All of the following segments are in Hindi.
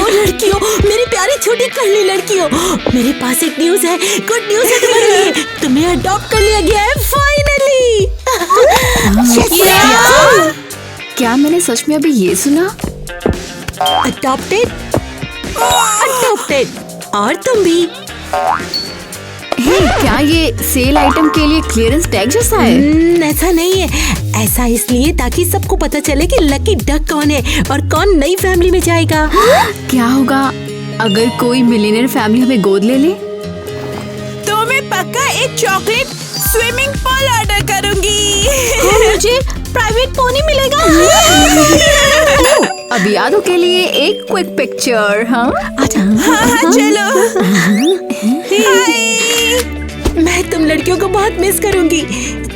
लड़कियों, मेरी प्यारी छोटी कल्ली लड़कियों, मेरे पास एक न्यूज है, गुड न्यूज है तुम्हारे लिए। तुम्हें अडॉप्ट कर लिया गया है फाइनली। क्या मैंने सच में अभी ये सुना? अडॉप्टेड, और तुम भी। हे, क्या ये सेल आइटम के लिए क्लियरेंस टैग जैसा है? ऐसा नहीं है, ऐसा इसलिए ताकि सबको पता चले कि लकी डक कौन है और कौन नई फैमिली में जाएगा। क्या होगा अगर कोई मिलियनेयर फैमिली हमें गोद ले ले? तो मैं पक्का एक चॉकलेट स्विमिंग पूल ऑर्डर करूंगी। मुझे प्राइवेट पोनी मिलेगा। अब यादों के लिए एक क्विक पिक्चर। हाँ चलो। मैं तुम लड़कियों को बहुत मिस करूंगी।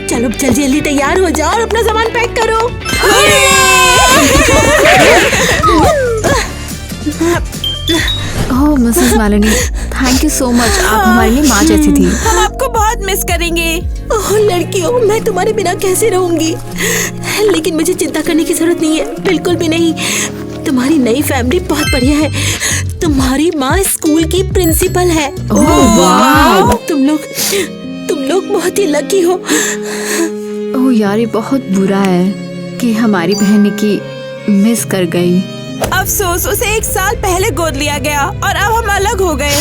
चलो जल्दी जल्दी तैयार हो जाओ और अपना सामान पैक करो। Oh Mrs Melanie, thank you so much, आप हमारे लिए माँ जैसी थी। हम आपको बहुत मिस करेंगे। ओह लड़कियों, मैं तुम्हारे बिना कैसे रहूंगी? लेकिन मुझे चिंता करने की जरूरत नहीं है, बिल्कुल भी नहीं। तुम्हारी नई फैमिली बहुत बढ़िया है। तुम्हारी माँ स्कूल की प्रिंसिपल है। ओह वाह, तुम लोग बहुत ही लकी हो। ओह यार, ये बहुत बुरा है कि हमारी बहन की मिस कर गई। अफसोस, उसे 1 साल पहले गोद लिया गया और अब हम अलग हो गए।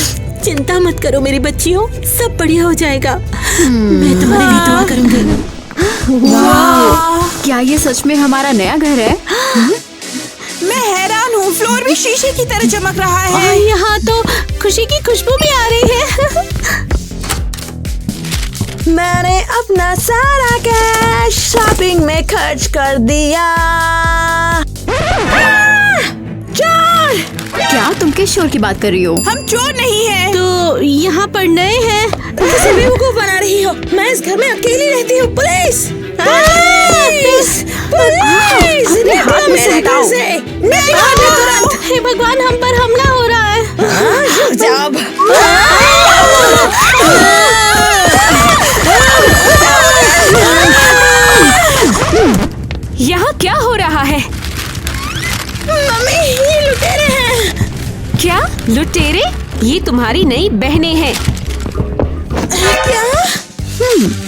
चिंता मत करो मेरी बच्चियों, सब बढ़िया हो जाएगा। मैं तुम्हारे लिए दुआ करूंगी। वाह, क्या ये सच में हमारा नया घर है? मैं हैरान हूँ, फ्लोर भी शीशे की तरह चमक रहा है। और यहाँ तो खुशी की खुशबू भी आ रही है। मैंने अपना सारा कैश शॉपिंग में खर्च कर दिया। चोर! क्या तुम किस शोर की बात कर रही हो? हम चोर नहीं हैं। तो यहाँ पर नए हैं। किसे बेवकूफ बना रही हो? मैं इस घर में अकेली रहती हूँ। पुलिस! पुलिस! पुलिस! निकलो मेरे घर से! निकलो तुरंत! हे भगवान, हम पर हमला हो रहा है। रुक जाओ। यहाँ क्या हो रहा है? मम्मी, ये लुटेरे हैं। क्या लुटेरे? ये तुम्हारी नई बहनें हैं। क्या?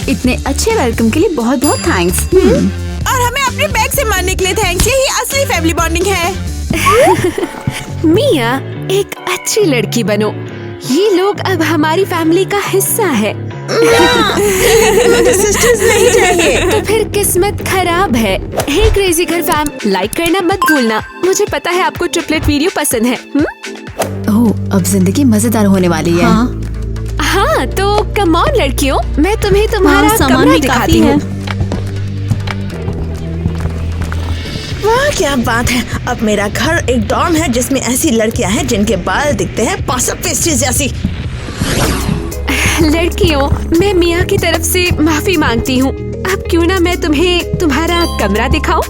इतने अच्छे वेलकम के लिए बहुत बहुत थैंक्स। और हमें अपने बैग से मारने के लिए थैंक्स। यही असली फैमिली बॉन्डिंग है। मिया, एक अच्छी लड़की बनो। ये लोग अब हमारी फैमिली का हिस्सा है। मुझे सिस्टर्स नहीं चाहिए। तो फिर किस्मत खराब है। हे क्रेजी घर फैम, लाइक करना मत भूलना। मुझे पता है आपको ट्रिपलेट वीडियो पसंद है। ओह, अब जिंदगी मजेदार होने वाली है। हाँ, तो कम ऑन लड़कियों, मैं तुम्हें तुम्हारा सामान कमरा भी दिखाती काफी हूँ। वाह, क्या बात है। अब मेरा घर एक डॉर्म है जिसमें ऐसी लड़कियां हैं जिनके बाल दिखते हैं पासप पेस्ट्री जैसी। लड़कियों, मैं मिया की तरफ से माफी मांगती हूँ। अब क्यों ना मैं तुम्हें तुम्हारा कमरा दिखाऊं?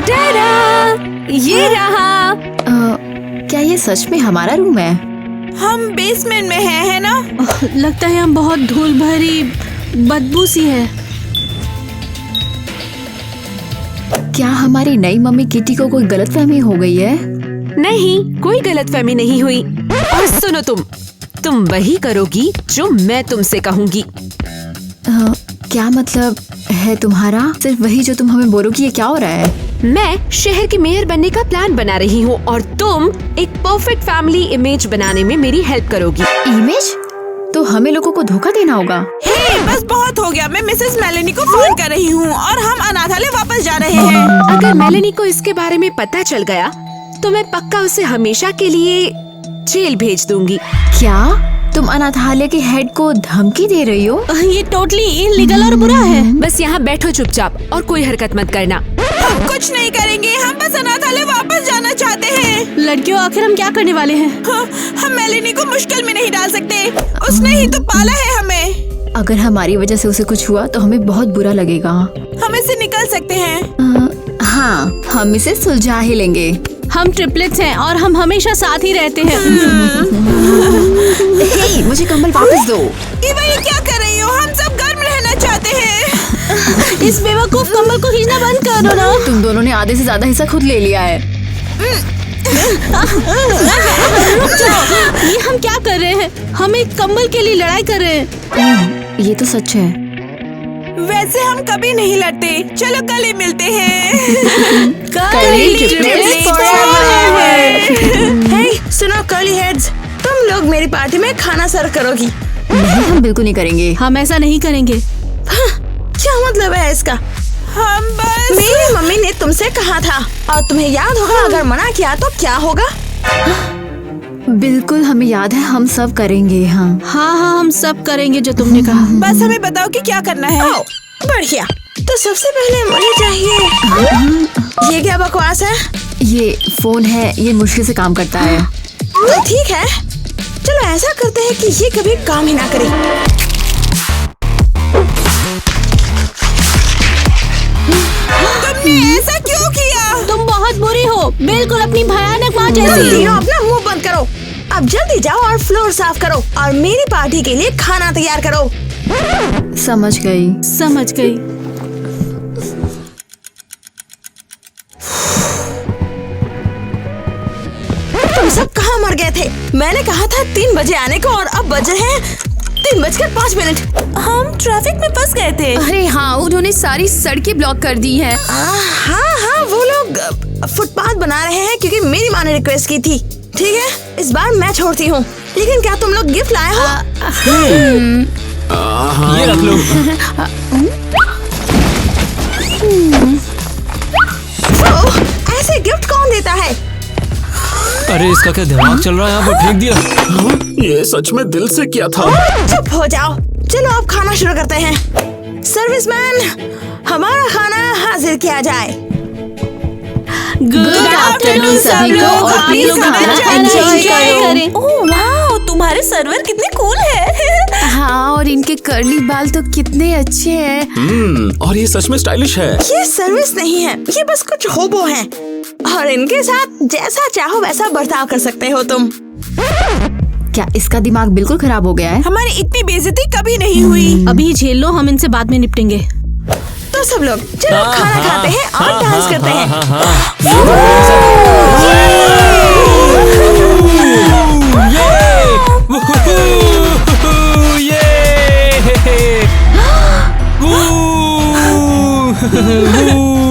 टाडा! ये रहा। क्या ये सच में हमारा रूम है? हम बेसमेंट में हैं, है ना? लगता है हम बहुत धूल भरी बदबू सी है। क्या हमारी नई मम्मी किटी को कोई गलतफहमी हो गई है? नहीं, कोई गलतफहमी नहीं हुई। और सुनो, तुम वही करोगी जो मैं तुमसे कहूंगी। क्या मतलब है तुम्हारा? सिर्फ वही जो तुम हमें बोलोगी। ये क्या हो रहा है? मैं शहर की मेयर बनने का प्लान बना रही हूँ और तुम एक परफेक्ट फैमिली इमेज बनाने में मेरी हेल्प करोगी। इमेज? तो हमें लोगों को धोखा देना होगा। हे, बस बहुत हो गया। मैं मिसेस मेलेनी को फोन कर रही हूँ और हम अनाथालय वापस जा रहे हैं। अगर मेलेनी को इसके बारे में पता चल गया तो मैं पक्का उसे हमेशा के लिए जेल भेज दूंगी। क्या तुम अनाथालय के हेड को धमकी दे रही हो? ये टोटली इलीगल और बुरा है। बस यहाँ बैठो चुपचाप और कोई हरकत मत करना। हम कुछ नहीं करेंगे। हम बस अनाथालय वापस जाना चाहते हैं। लड़कियों, आखिर हम क्या करने वाले हैं? हम मेलेनी को मुश्किल में नहीं डाल सकते। उसने ही तो पाला है हमें। अगर हमारी वजह से उसे कुछ हुआ तो हमें बहुत बुरा लगेगा। हम इससे निकल सकते हैं। हाँ, हम इसे सुलझा ही लेंगे। हम ट्रिपलेट्स हैं और हम हमेशा साथ ही रहते हैं। हे, मुझे कंबल वापस दो। ईवा, ये क्या कर रही हो? हम सब गर्म रहना चाहते हैं। इस बेवकूफ कंबल को खींचना बंद करो ना। तुम दोनों ने आधे से ज्यादा हिस्सा खुद ले लिया है। रुक जाओ, ये हम क्या कर रहे हैं? हम एक कंबल के लिए लड़ाई कर रहे हैं। ये तो सच है। वैसे हम कभी नहीं लड़ते। चलो कल ही मिलते हैं। हे, सुनो कर्ली हेड्स, तुम लोग मेरी पार्टी में खाना सर्व करोगी? नहीं, हम बिल्कुल नहीं करेंगे। हम ऐसा नहीं करेंगे। क्या मतलब है इसका? हम बस, मेरी मम्मी ने तुमसे कहा था और तुम्हें याद होगा, अगर मना किया तो क्या होगा? बिल्कुल हमें याद है, हम सब करेंगे। हाँ हाँ, हम सब करेंगे जो तुमने कहा। बस हमें बताओ कि क्या करना है। बढ़िया। तो सबसे पहले मुझे चाहिए, ये क्या बकवास है? ये फोन है, ये मुश्किल से काम करता है। तो ठीक है, चलो ऐसा करते हैं कि ये कभी काम ही ना करे। तुमने ऐसा क्यों किया? तुम बहुत बुरी हो, बिल्कुल अपनी भयानक माँ जैसी। तीनों अपना मुंह बंद करो। अब जल्दी जाओ और फ्लोर साफ करो और मेरी पार्टी के लिए खाना तैयार करो। समझ गई। समझ गई। तुम सब कहाँ मर गए थे? मैंने कहा था 3 बजे आने को और अब बजे हैं 3:05। हम ट्रैफिक में फंस गए थे। अरे हाँ, उन्होंने सारी सड़कें ब्लॉक कर दी हैं। हाँ, वो लोग फुटपाथ बना रहे हैं क्योंकि मेरी माँ ने रिक्वेस्ट की थी। ठीक है, इस बार मैं छोड़ती हूँ, लेकिन क्या तुम लोग गिफ्ट लाए हो? ये रख लो। ऐसे गिफ्ट कौन देता है? अरे इसका क्या दिमाग चल रहा है, यहाँ पर फेंक दिया। ये सच में दिल से किया था। चुप हो जाओ। चलो अब खाना शुरू करते हैं। सर्विसमैन, हमारा खाना हाजिर किया जाए। गुड आफ्टरनून सभी को, और प्लीज खाना एंजॉय करो। ओह वाह, तुम्हारे सर्वर कितने कूल है। हाँ, और इनके कर्ली बाल तो कितने अच्छे हैं। और ये सच में स्टाइलिश है। ये सर्विस नहीं है, ये बस कुछ होबो हैं और इनके साथ जैसा चाहो वैसा बर्ताव कर सकते हो तुम। क्या इसका दिमाग बिल्कुल खराब हो गया है? हमारी इतनी बेइज्जती कभी नहीं हुई। अभी झेल लो, हम इनसे बाद में निपटेंगे। तो सब लोग चलो खाना खाते हैं और डांस करते हैं।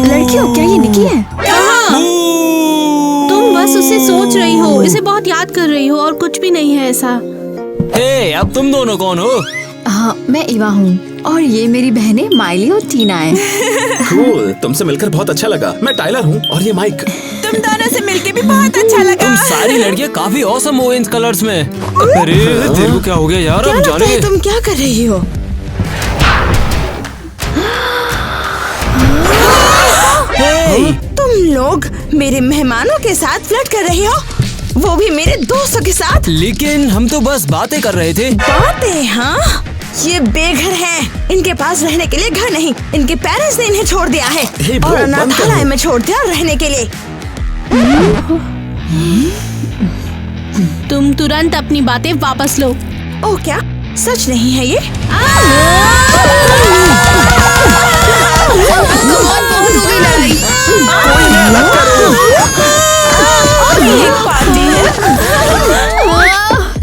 लड़कियों, क्या ये निकी है? तुम बस उसे सोच रही हो, इसे बहुत याद कर रही हो और कुछ भी नहीं है ऐसा। हे, अब तुम दोनों कौन हो? हाँ, मैं इवा हूँ और ये मेरी बहनें माइली और टीना है। कूल, तुमसे मिलकर बहुत अच्छा लगा। मैं टाइलर हूँ और ये माइक। तुम दोनों से मिलके भी बहुत अच्छा लगा। तुम सारी लड़कियाँ काफी ऑसम हो इन कलर्स में। अरे तेरे को क्या हो गया यार? क्या अब लगता है जाने तुम क्या कर रही हो? तुम लोग मेरे मेहमानों के साथ फ्लर्ट कर रही हो, वो भी मेरे दोस्तों के साथ। लेकिन हम तो बस बातें कर रहे थे। बातें? हाँ, ये बेघर हैं। इनके पास रहने के लिए घर नहीं, इनके पेरेंट्स ने इन्हें छोड़ दिया है हे ब्रो, और बंद अनाथालय करो। में छोड़ दिया रहने के लिए। तुम तुरंत अपनी बातें वापस लो। ओह, क्या सच नहीं है ये?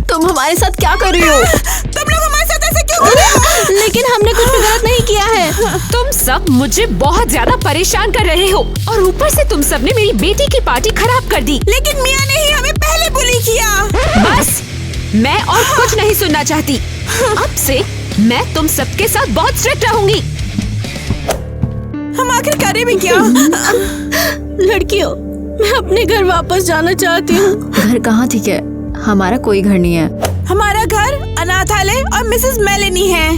तुम हमारे साथ क्या कर रही हो? तुम लोग हमारे साथ ऐसे क्यों कर रहे हो? लेकिन हमने कुछ भी गलत नहीं किया है। तुम सब मुझे बहुत ज्यादा परेशान कर रहे हो और ऊपर से तुम सब ने मेरी बेटी की पार्टी खराब कर दी। लेकिन मियाँ ने ही हमें पहले बुली किया। बस, मैं और कुछ नहीं सुनना चाहती। अब से मैं तुम सबके साथ बहुत स्ट्रिक्ट रहूंगी। हम आखिर करें भी क्या? लड़कियों, मैं अपने घर वापस जाना चाहती हूँ। घर कहाँ? ठीक है, हमारा कोई घर नहीं है। हमारा घर अनाथालय और मिसेस मेलेनी है।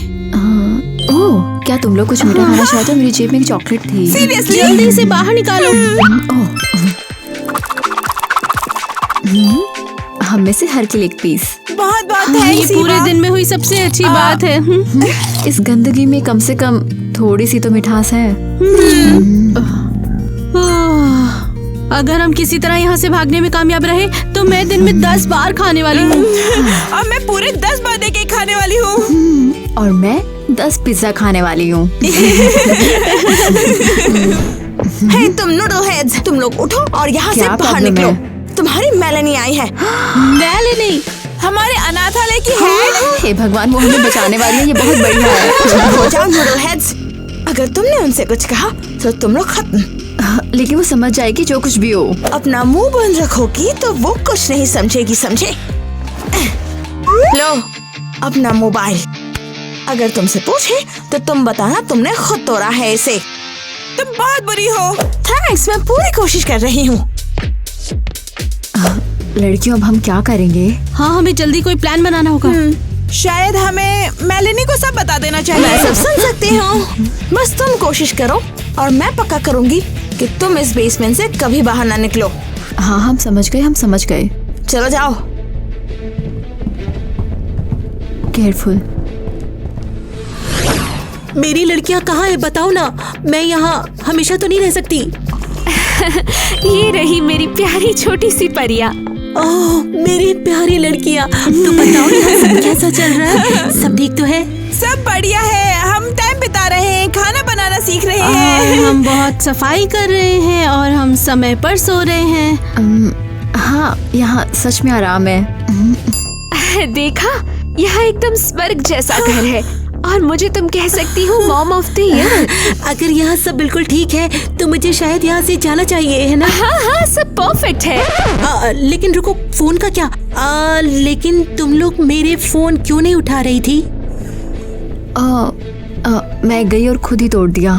ओह, क्या तुम लोग कुछ मीठा खाना चाहते हो? मेरी जेब में एक चॉकलेट थी। सीरियसली? जल्दी से बाहर निकालो। हम में से हर के लिए एक पीस। बहुत बहुत थैंक्स। ये पूरे दिन में हुई सबसे अच्छी बात है। इस गंदगी में कम से कम थोड़ी सी तो मिठास है। अगर हम किसी तरह यहाँ से भागने में कामयाब रहे तो मैं दिन में 10 बार खाने वाली हूँ। अब मैं पूरे 10 बार दे के खाने वाली हूँ। और मैं 10 पिज्जा खाने वाली हूँ। हे तुम नूडल हेड्स, तुम लोग उठो और यहाँ से क्या बाहर problem निकलो। है? तुम्हारी मेलेनी आई है। मेलेनी, हमारे अनाथालय की हेड। हे भगवान, वो हमें बचाने वाली है। ये बहुत बढ़िया है। हो जाओ नूडल हेड्स। अगर तुमने उनसे कुछ कहा तो तुम लोग खत्म। लेकिन वो समझ जाएगी जो कुछ भी हो। अपना मुंह बंद रखोगी तो वो कुछ नहीं समझेगी, समझे? लो अपना मोबाइल। अगर तुमसे पूछे तो तुम बताना तुमने खुद तोड़ा है इसे। तुम बहुत बुरी हो। थैंक्स, मैं पूरी कोशिश कर रही हूँ। लड़कियों, अब हम क्या करेंगे? हाँ, हमें जल्दी कोई प्लान बनाना होगा। शायद हमें मेलेनी को सब बता देना चाहिए। मैं सब सुन सकती हूँ। बस तुम कोशिश करो और मैं पक्का करूँगी कि तुम इस बेसमेंट से कभी बाहर ना निकलो। हाँ, हम समझ गए। चलो जाओ। केयरफुल। मेरी लड़कियाँ कहाँ है बताओ ना। मैं यहाँ हमेशा तो नहीं रह सकती। ये रही मेरी प्यारी छोटी सी परिया। ओह मेरी प्यारी लड़कियाँ, तो बताओ यहाँ सब कैसा चल रहा है? सब ठीक तो है? सब बढ़िया है। हम टाइम बिता रहे हैं, खाना बनाना सीख रहे हैं। हम बहुत सफाई कर रहे हैं और हम समय पर सो रहे हैं। हाँ, यहाँ सच में आराम है। देखा, यहाँ एकदम स्वर्ग जैसा घर है और मुझे तुम कह सकती हो मॉम ऑफ द ईयर। अगर यहाँ सब बिल्कुल ठीक है तो मुझे शायद यहाँ से जाना चाहिए, है ना? हाँ, सब परफेक्ट है। लेकिन रुको, फोन का क्या? लेकिन तुम लोग मेरे फोन क्यों नहीं उठा रही थी? मैं गई और खुद ही तोड़ दिया।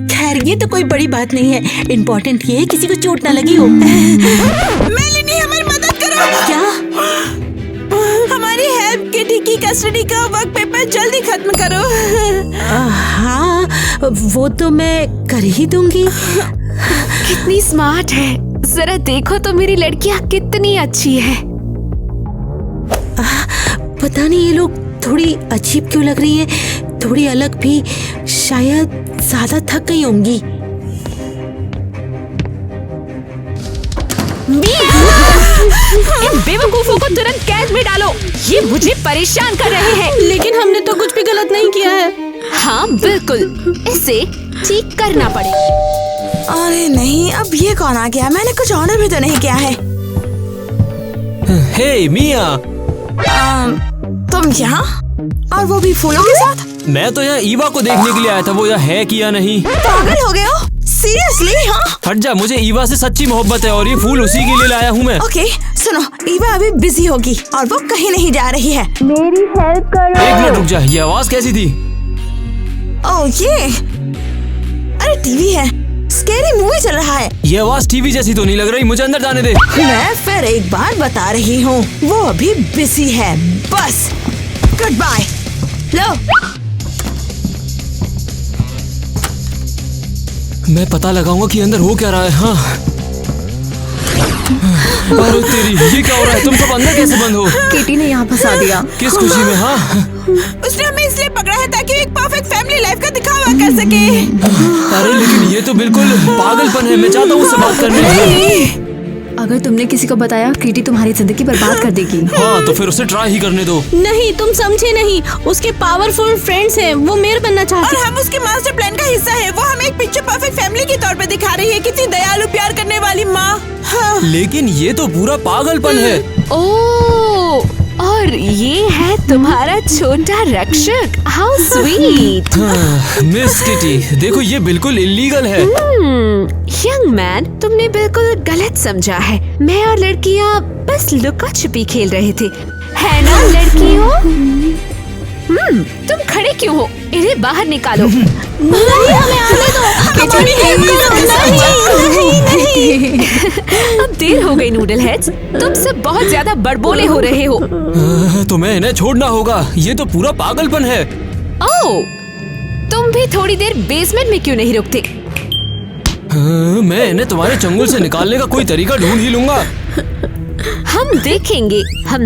खैर ये तो कोई बड़ी बात नहीं है। इम्पोर्टेंट ये है किसी को चोट ना लगी हो। मेलेनी, हमारी मदद करो। क्या? हमारी हेल्प किटी की कस्टडी का वर्क पेपर जल्दी खत्म करो। हाँ, वो तो मैं कर ही दूंगी। कितनी स्मार्ट है। जरा देखो तो मेरी लड़कियाँ कितनी अच्छी है। पता नहीं ये लोग थोड़ी अजीब क्यों लग रही है, थोड़ी अलग भी। शायद ज्यादा थक गई होंगी। इन बेवकूफों को तुरंत कैद में डालो। ये मुझे परेशान कर रहे हैं। लेकिन हमने तो कुछ भी गलत नहीं किया है। हाँ बिल्कुल, इसे ठीक करना पड़ेगा। अरे नहीं, अब ये कौन आ गया? मैंने कुछ ऑर्डर भी तो नहीं किया है। हे मिया, तुम यहाँ, और वो भी फूलों के साथ? मैं तो यहाँ ईवा को देखने के लिए आया था। वो यहाँ है कि या नहीं? पागल हो गए हो? सीरियसली? हाँ। हट जा, मुझे ईवा से सच्ची मोहब्बत है और ये फूल उसी के लिए लाया हूँ मैं। ओके, सुनो, ईवा अभी बिजी होगी और वो कहीं नहीं जा रही है। मेरी हेल्प करो। एक मिनट रुक जा, ये आवाज कैसी थी? ओह ये, अरे टीवी है, स्कैरी मूवी चल रहा है। ये आवाज टीवी जैसी तो नहीं लग रही। मुझे अंदर जाने दे। मैं फिर एक बार बता रही हूँ, वो अभी बिजी है। बस, गुड बाय। लो, मैं पता लगाऊंगा कि अंदर हो क्या रहा है। हाँ, अरे तेरी, ये क्या हो रहा है? तुम सब अंदर कैसे बंद हो? किटी ने यहाँ फंसा दिया। किस खुशी में? हाँ, उसने हमें इसलिए पकड़ा है ताकि एक परफेक्ट फैमिली लाइफ का दिखावा कर सके। अरे लेकिन ये तो बिल्कुल पागलपन है। मैं चाहता हूँ उससे बात करने। अगर तुमने किसी को बताया, किटी तुम्हारी जिंदगी बर्बाद कर देगी। हाँ, तो फिर उसे ट्राई ही करने दो। नहीं, तुम समझे नहीं। उसके पावरफुल फ्रेंड्स हैं, वो मेयर बनना चाहती और हम उसके मास्टर प्लान का हिस्सा है। वो हमें एक पिक्चर परफेक्ट फैमिली के तौर पे दिखा रही है। कितनी दयालु, प्यार करने वाली माँ। हाँ। लेकिन ये तो पूरा पागलपन है। ओह, और ये है तुम्हारा छोटा रक्षक। How sweet. मिस किटी, देखो ये बिल्कुल इल्लीगल है। यंग मैन, तुमने बिल्कुल गलत समझा है। मैं और लड़कियाँ बस लुका छुपी खेल रहे थे, है ना लड़कियों? तुम खड़े क्यों हो? इन्हें बाहर निकालो। नहीं, हमें आने दो। हमारी हेल्प करो। नहीं। अब देर हो गई नूडल हेड्स, तुम सब बहुत ज्यादा बड़बोले हो रहे हो। तुम्हें इन्हें छोड़ना होगा। ये तो पूरा पागलपन है। ओह, तुम भी थोड़ी देर बेसमेंट में क्यों नहीं रुकते? मैं इन्हें तुम्हारे चंगुल से निकालने का कोई तरीका ढूंढ ही लूंगा। हम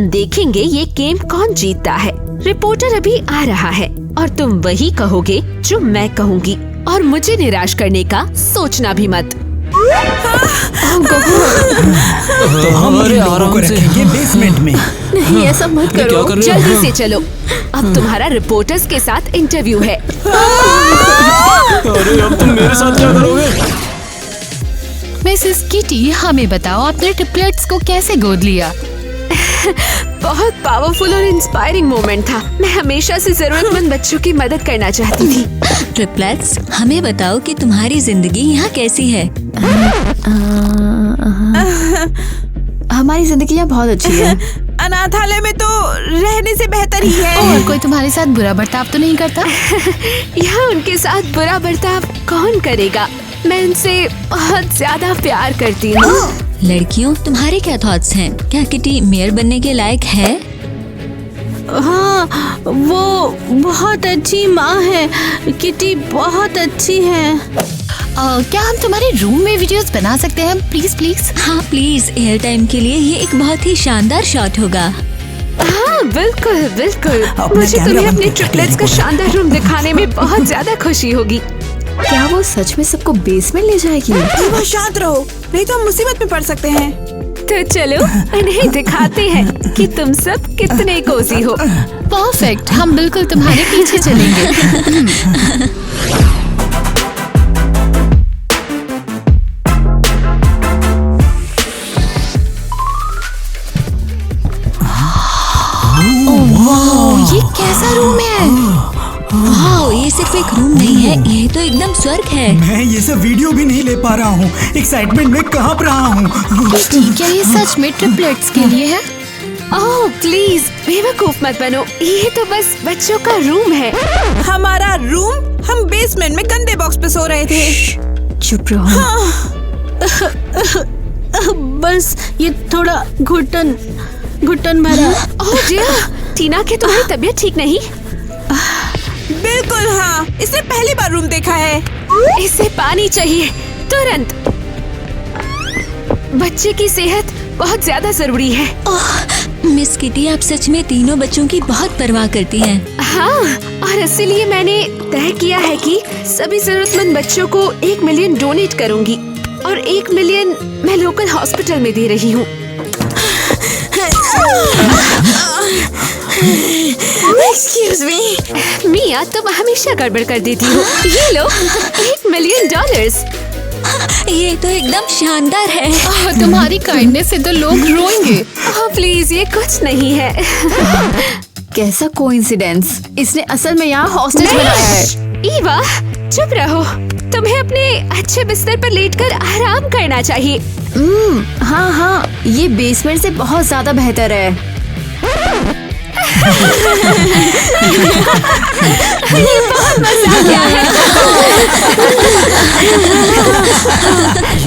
देखेंगे ये गेम कौन जीतता है। रिपोर्टर अभी आ रहा है और तुम वही कहोगे जो मैं कहूँगी और मुझे निराश करने का सोचना भी मत। तो हम इन लोगों को रखेंगे बेसमेंट में। नहीं, ऐसा मत क्या करो। कर रहे हो? जल्दी से चलो, अब तुम्हारा रिपोर्टर्स के साथ इंटरव्यू है। अरे अब तुम मेरे साथ क्या करोगे? मिसेस किटी, हमें बताओ आपने ट्रिपलेट्स को कैसे गोद लिया? बहुत पावरफुल और इंस्पायरिंग मोमेंट था। मैं हमेशा से जरूरतमंद बच्चों की मदद करना चाहती थी। ट्रिपलेट्स, हमें बताओ कि तुम्हारी जिंदगी यहाँ कैसी है? हमारी जिंदगी यहाँ बहुत अच्छी है। अनाथालय में तो रहने से बेहतर ही है। और कोई तुम्हारे साथ बुरा बर्ताव तो नहीं करता? यहाँ उनके साथ बुरा बर्ताव कौन करेगा? मैं उनसे बहुत ज्यादा प्यार करती हूँ। लड़कियों, तुम्हारे क्या थॉट्स हैं? क्या किटी मेयर बनने के लायक है? हाँ, वो बहुत अच्छी माँ है। किटी बहुत अच्छी है। क्या हम तुम्हारे रूम में वीडियोस बना सकते हैं? Please please. हाँ प्लीज, एयर टाइम के लिए ये एक बहुत ही शानदार शॉट होगा। हाँ बिल्कुल बिल्कुल। अपने मुझे कैमरा तुम्हें बंद अपने कर, ट्रिपलेट्स का बोलो। शानदार रूम दिखाने में बहुत ज्यादा खुशी होगी। क्या वो सच में सबको बेसमेंट ले जाएगी? वह शांत रहो, नहीं तो हम मुसीबत में पड़ सकते हैं। तो चलो उन्हें दिखाते हैं कि तुम सब कितने कोजी हो। परफेक्ट, हम बिल्कुल तुम्हारे पीछे चलेंगे। ओह, ये कैसा रूम है? वाह, ये सिर्फ एक रूम नहीं है, ये तो एकदम स्वर्ग है। मैं ये सब वीडियो भी नहीं ले पा रहा हूँ, एक्साइटमेंट में कांप रहा हूँ। क्या ये सच में ट्रिपलेट्स के लिए है? ओह प्लीज बेवकूफ मत बनो, ये तो बस बच्चों का रूम है। हमारा रूम? हम बेसमेंट में गंदे बॉक्स पे सो रहे थे। चुप रहो। बस ये थोड़ा घुटन भरा। ओह जिया, टीना की तुम्हारी तबीयत ठीक नहीं? बिल्कुल हाँ, इसने पहली बार रूम देखा है। इसे पानी चाहिए तुरंत। बच्चे की सेहत बहुत ज्यादा जरूरी है। मिस किटी, आप सच में तीनों बच्चों की बहुत परवाह करती हैं। हाँ, और इसीलिए मैंने तय किया है कि सभी जरूरतमंद बच्चों को 1 मिलियन डोनेट करूंगी और 1 मिलियन मैं लोकल हॉस्पिटल में दे रही हूँ। Excuse me. मिया, तुम हमेशा गड़बड़ कर देती हो। ये लो $1 मिलियन। ये तो एकदम शानदार है। तुम्हारी काइंडनेस से तो लोग रोएंगे। ओह प्लीज, ये कुछ नहीं है। कैसा कोइंसिडेंस, इसने असल में यहाँ हॉस्टेज बनाया है। ईवा, चुप रहो। तुम्हें अपने अच्छे बिस्तर पर लेटकर आराम करना चाहिए। हाँ हाँ, ये बेसमेंट से बहुत ज्यादा बेहतर है।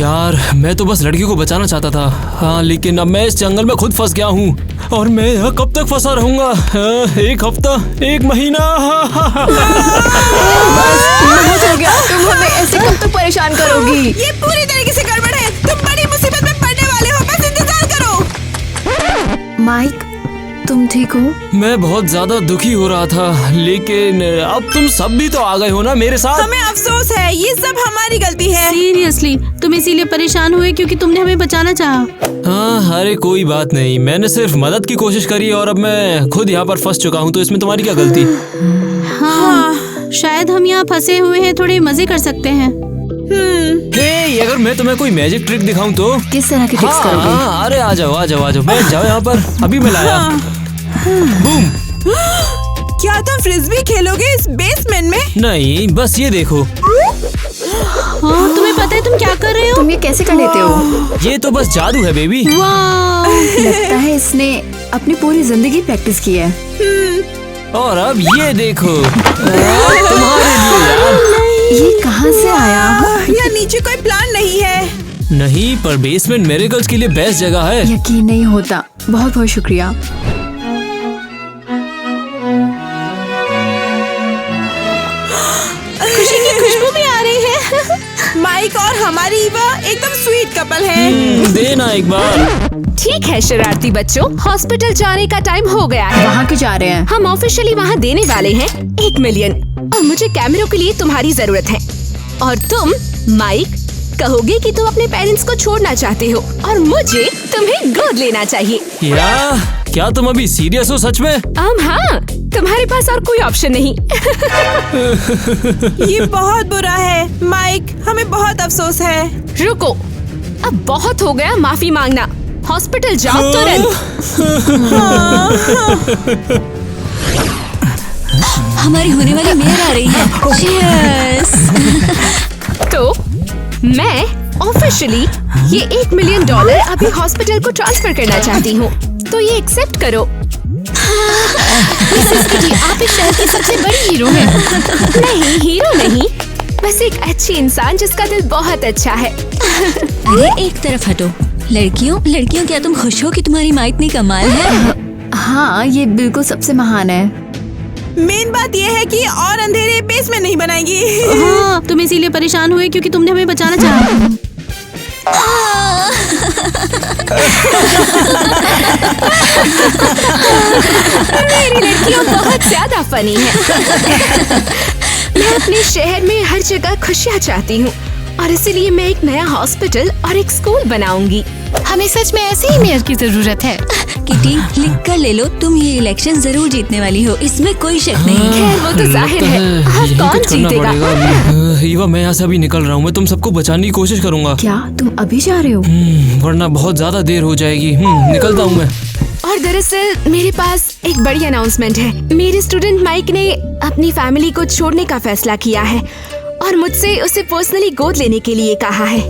यार, मैं तो बस लड़की को बचाना चाहता था। हाँ, लेकिन अब मैं इस जंगल में खुद फंस गया हूँ और मैं यहाँ कब तक फंसा रहूंगा? 1 हफ्ता, 1 महीना। बहुत हो गया, तुम हमें ऐसे कब तक परेशान करोगी? ये पूरी तरीके से गड़बड़ है। तुम बड़ी मुसीबत में पड़ने वाले हो, बस इंतजार करो। माइक, तुम ठीक हो? मैं बहुत ज्यादा दुखी हो रहा था, लेकिन अब तुम सब भी तो आ गए हो ना मेरे साथ। हमें अफसोस है, ये सब हमारी गलती है। सीरियसली, तुम इसीलिए परेशान हुए क्योंकि तुमने हमें बचाना चाहा। हाँ, अरे कोई बात नहीं, मैंने सिर्फ मदद की कोशिश करी और अब मैं खुद यहाँ पर फंस चुका हूँ, तो इसमें तुम्हारी क्या गलती? हाँ, शायद हम यहाँ फंसे हुए हैं, थोड़े मजे कर सकते हैं। हे, अगर मैं तुम्हें कोई मैजिक ट्रिक दिखाऊं तो? किस तरह की ट्रिक्स करोगे? हाँ, अरे आ जाओ बैठ जाओ यहाँ पर, अभी मैं लाया। बूम। क्या तुम फ्रिस्बी खेलोगे इस बेसमेंट में? नहीं, बस ये देखो। हाँ, तुम्हें पता है तुम क्या कर रहे हो? तुम ये कैसे कर लेते हो? ये तो बस जादू है बेबी। वाह, लगता है इसने अपनी पूरी जिंदगी प्रैक्टिस की है। और अब ये देखो, तुम्हारे लिए यार। ये कहाँ से आया? यहाँ नीचे कोई प्लान नहीं है। नहीं, पर बेसमेंट मिरेकल्स के लिए बेस्ट जगह है। यकीन नहीं होता। बहुत बहुत शुक्रिया। खुशी की खुशबू भी आ रही है। माइक और हमारी ईवा एकदम स्वीट कपल है। देना एक बार। ठीक है शरारती बच्चों, हॉस्पिटल जाने का टाइम हो गया है। वहाँ क्यों जा रहे हैं? हम ऑफिशियली वहाँ देने वाले हैं 1 मिलियन और मुझे कैमरों के लिए तुम्हारी जरूरत है। और तुम माइक कहोगे कि तुम अपने पेरेंट्स को छोड़ना चाहते हो और मुझे तुम्हें गोद लेना चाहिए। क्या तुम अभी सीरियस हो सच में? हाँ, तुम्हारे पास और कोई ऑप्शन नहीं। ये बहुत बुरा है माइक, हमें बहुत अफसोस है। रुको, अब बहुत हो गया माफी मांगना। हॉस्पिटल जाओ तुरंत। हमारी होने वाली मेयर आ रही है। Cheers! तो मैं ऑफिशियली ये $1 मिलियन अभी हॉस्पिटल को ट्रांसफर करना चाहती हूँ, तो ये एक्सेप्ट करो। आप इस शहर की सबसे बड़ी हीरो हैं। नहीं, हीरो नहीं, बस एक अच्छी इंसान जिसका दिल बहुत अच्छा है। अरे एक तरफ हटो। लड़कियों क्या तुम खुश हो कि तुम्हारी माँ इतनी कमाल है? हाँ, ये बिल्कुल सबसे महान है। मेन बात ये है कि और अंधेरे बेसमेंट नहीं बनाएगी। हाँ, तुम इसीलिए परेशान हुए क्योंकि तुमने हमें बचाना चाहा। मेरी लड़कियाँ बहुत ज्यादा फनी है। मैं अपने शहर में हर जगह खुशियाँ चाहती हूँ और इसीलिए मैं एक नया हॉस्पिटल और एक स्कूल बनाऊंगी। हमें सच में ऐसे ही मेयर की जरूरत है। किटी, लिख कर ले लो, तुम ये इलेक्शन जरूर जीतने वाली हो, इसमें कोई शक नहीं। खैर वो तो जाहिर है। यही कौन कुछ करना जीतेगा? पड़ेगा। ईवा, मैं यहाँ से अभी निकल रहा हूँ। मैं तुम सबको बचाने की कोशिश करूंगा। क्या तुम अभी जा रहे हो? वरना बहुत ज्यादा देर हो जाएगी। निकलता हूँ मैं। और दरअसल मेरे पास एक बड़ी अनाउंसमेंट है। मेरे स्टूडेंट माइक ने अपनी फैमिली को छोड़ने का फैसला किया है और मुझसे उसे पर्सनली गोद लेने के लिए कहा है।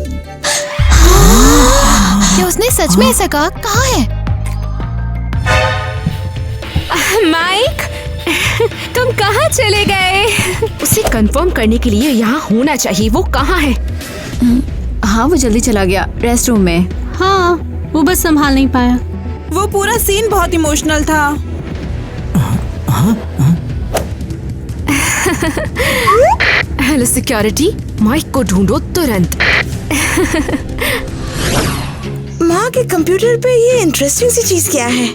क्या उसने सच में ऐसा कहा? कहाँ है? माइक, तुम कहाँ चले गए? उसे कंफर्म करने के लिए यहाँ होना चाहिए। वो कहाँ है? हाँ, वो जल्दी चला गया, रेस्ट रूम में। हाँ, वो बस संभाल नहीं पाया। वो पूरा सीन बहुत इमोशनल था। हेलो सिक्योरिटी, माइक को ढूंढो तुरंत। माँ के कंप्यूटर पे ये इंटरेस्टिंग सी चीज क्या है?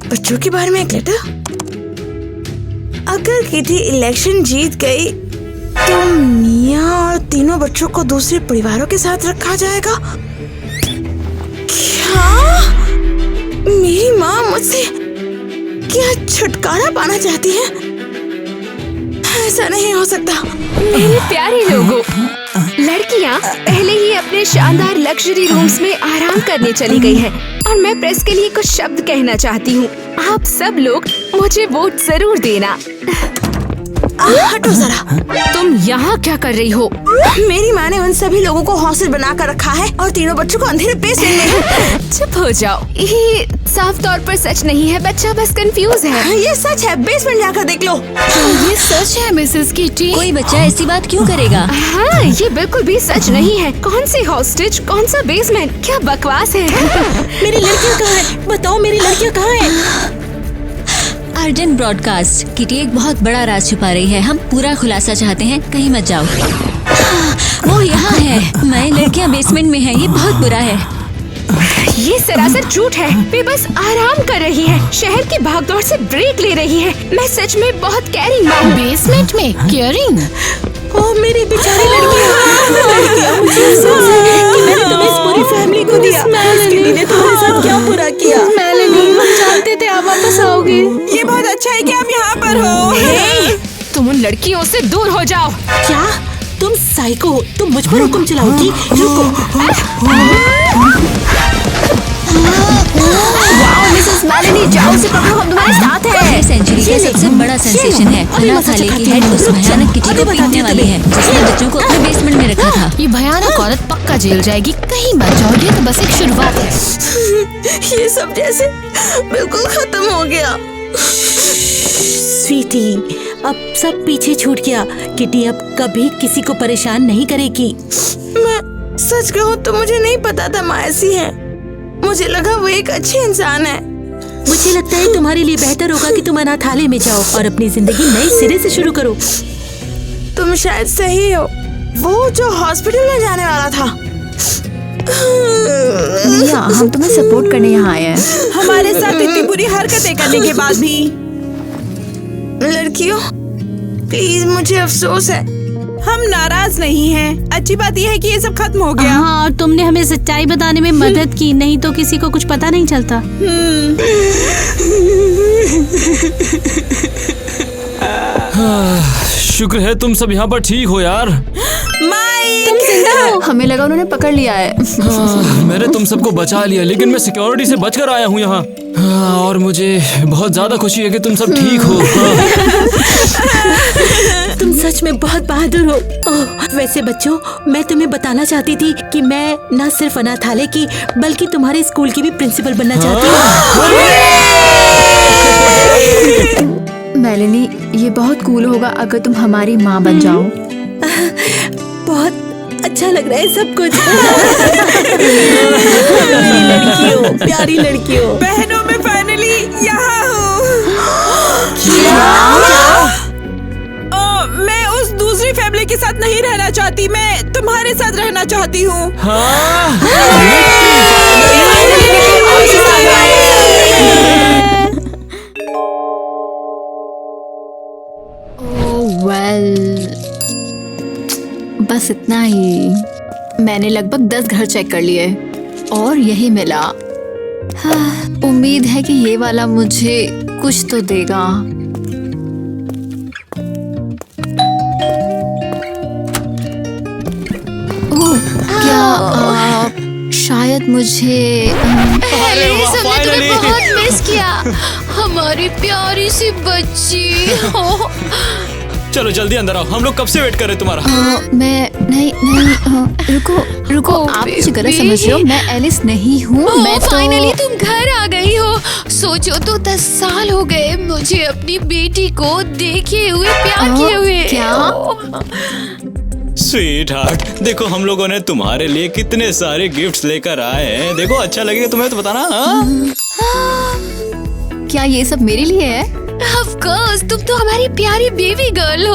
बच्चों के बारे में एक लेटर। अगर किटी इलेक्शन जीत गई तो मिया और तीनों बच्चों को दूसरे परिवारों के साथ रखा जाएगा। क्या मेरी माँ मुझसे क्या छुटकारा पाना चाहती है? ऐसा नहीं हो सकता। मेरे प्यारे लोगों, लड़कियाँ पहले ही अपने शानदार लग्जरी रूम्स में आराम करने चली गई हैं और मैं प्रेस के लिए कुछ शब्द कहना चाहती हूँ। आप सब लोग मुझे वोट जरूर देना। हटो जरा। तुम यहाँ क्या कर रही हो? मेरी माँ ने उन सभी लोगों को हॉस्टल बना कर रखा है और तीनों बच्चों को अंधेरे बेसमेंट में। चुप हो जाओ। ये साफ तौर पर सच नहीं है, बच्चा बस कंफ्यूज है। ये सच है, बेसमेंट जाकर देख लो। ये सच है मिसेस किटी। कोई बच्चा ऐसी बात क्यों करेगा? हाँ, ये बिल्कुल भी सच नहीं है। कौन सी हॉस्टेज, कौन सा बेसमेंट, क्या बकवास है। मेरी लड़कियाँ कहाँ हैं? बताओ, मेरी लड़कियाँ कहाँ हैं? Urgent broadcast. किटी एक बहुत बड़ा राज छुपा रही है। हम पूरा खुलासा चाहते हैं, कहीं मत जाओ। वो यहाँ है। मैं लड़कियाँ बेसमेंट में हैं। ये बहुत बुरा है। ये सरासर झूठ है। वे बस आराम कर रही है, शहर की भागदौड़ से ब्रेक ले रही है। मैं सच में बहुत कैरिंग माँ हूँ। बेसमेंट में केयरिंग? ओ मेरी बेचारी लड़कियाँ, मुझे अफसोस है कि मैंने तुम्हें इस पूरी फैमिली को दिया। किटी ने तुम्हारे साथ क्या बुरा किया? हम जानते थे आप वापस आओगे। ये बहुत अच्छा है कि आप यहाँ पर हो। तुम उन लड़कियों से दूर हो जाओ। क्या तुम साइको हो? तुम मुझ पर हुक्म चलाओगी? रुको। वाओ मिसेस मेलेनी, जाओ से पकड़ो, हम तुम्हारे साथ हैं। ये सेंचुरी का सबसे बड़ा सेंसेशन है। अनाथालय की हेड उस भयानक किटी को पीटने वाली है जिसने बच्चों को अपने बेसमेंट में रखा था। ये भयानक औरत पक्का जेल जाएगी। कहीं मत जाओ, ये तो बस एक शुरुआत है। ये सब जैसे बिल्कुल खत्म हो गया। स्वीटी, अब सब पीछे छूट गया। किटी अब कभी किसी को परेशान नहीं करेगी। मैं सच कहूँ तो मुझे नहीं पता था माँ ऐसी है। मुझे लगा वो एक अच्छी इंसान है। मुझे लगता है तुम्हारे लिए बेहतर होगा कि तुम अनाथालय में जाओ और अपनी जिंदगी नए सिरे से शुरू करो। तुम शायद सही हो। वो जो हॉस्पिटल में जाने वाला था। मिया, हम तुम्हें सपोर्ट करने यहाँ आए हैं। हमारे साथ इतनी बुरी हरकतें करने के बाद भी। लड़कियों, प्लीज, मुझे अफसोस है हम नाराज नहीं हैं। अच्छी बात यह है कि ये सब खत्म हो गया। हाँ, और तुमने हमें सच्चाई बताने में मदद की, नहीं तो किसी को कुछ पता नहीं चलता। शुक्र है तुम सब यहाँ पर ठीक हो यार। हमें लगा उन्होंने पकड़ लिया है। मैंने तुम सबको बचा लिया, लेकिन मैं सिक्योरिटी से बचकर आया हूँ यहाँ। और मुझे बहुत ज्यादा खुशी है कि तुम सब ठीक हो। तुम सच में बहुत बहादुर हो। ओह, वैसे बच्चों, मैं तुम्हें बताना चाहती थी कि मैं न सिर्फ अनाथालय की बल्कि तुम्हारे स्कूल की भी प्रिंसिपल बनना चाहती हूँ। मेलेनी, ये बहुत कूल होगा अगर तुम हमारी माँ बन जाओ। बहुत अच्छा लग रहा है सब कुछ। मेरी लड़कियों, प्यारी लड़कियों। बहनों में फाइनली यहाँ हूँ। मैं उस दूसरी फैमिली के साथ नहीं रहना चाहती, मैं तुम्हारे साथ रहना चाहती हूँ। बस इतना ही। मैंने लगभग 10 घर चेक कर लिए और यही मिला। उम्मीद है कि ये वाला मुझे कुछ तो देगा। ओह, क्या शायद मुझे सबने तुम्हें बहुत मिस किया, हमारी प्यारी सी बच्ची। चलो जल्दी अंदर आओ, हम लोग कब से वेट कर रहे तुम्हारा। मैं नहीं रुको आप मुझे गलत समझ रहे हो। मैं एलिस नहीं हूँ। मैं तो फाइनली तुम घर आ गई हो। सोचो तो 10 साल हो गए मुझे अपनी बेटी को देखे हुए, प्यार किए हुए। क्या? स्वीट हार्ट, देखो हम लोगों ने तुम्हारे लिए कितने सारे गिफ्ट्स लेकर आए हैं। देखो अच्छा लगेगा तुम्हें तो बताना। क्या ये सब मेरे लिए है? Of course, तुम तो हमारी प्यारी बेबी गर्ल हो।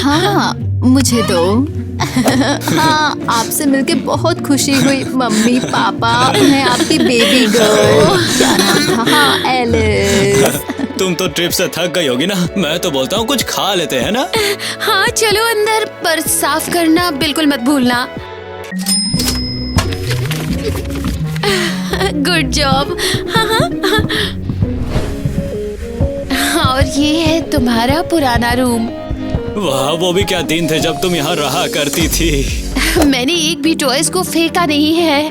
हाँ, मुझे दो। हाँ, आपसे मिलके बहुत खुशी हुई मम्मी पापा। मैं आपकी बेबी गर्ल। क्या नाम था? हाँ, एलिस। तुम तो ट्रिप से थक गई होगी ना। मैं तो बोलता हूँ कुछ खा लेते हैं ना। हाँ चलो अंदर, पर साफ करना बिल्कुल मत भूलना। Good job. और ये है तुम्हारा पुराना रूम। वाह, वो भी क्या दिन थे जब तुम यहाँ रहा करती थी। मैंने एक भी टॉयज को फेंका नहीं है।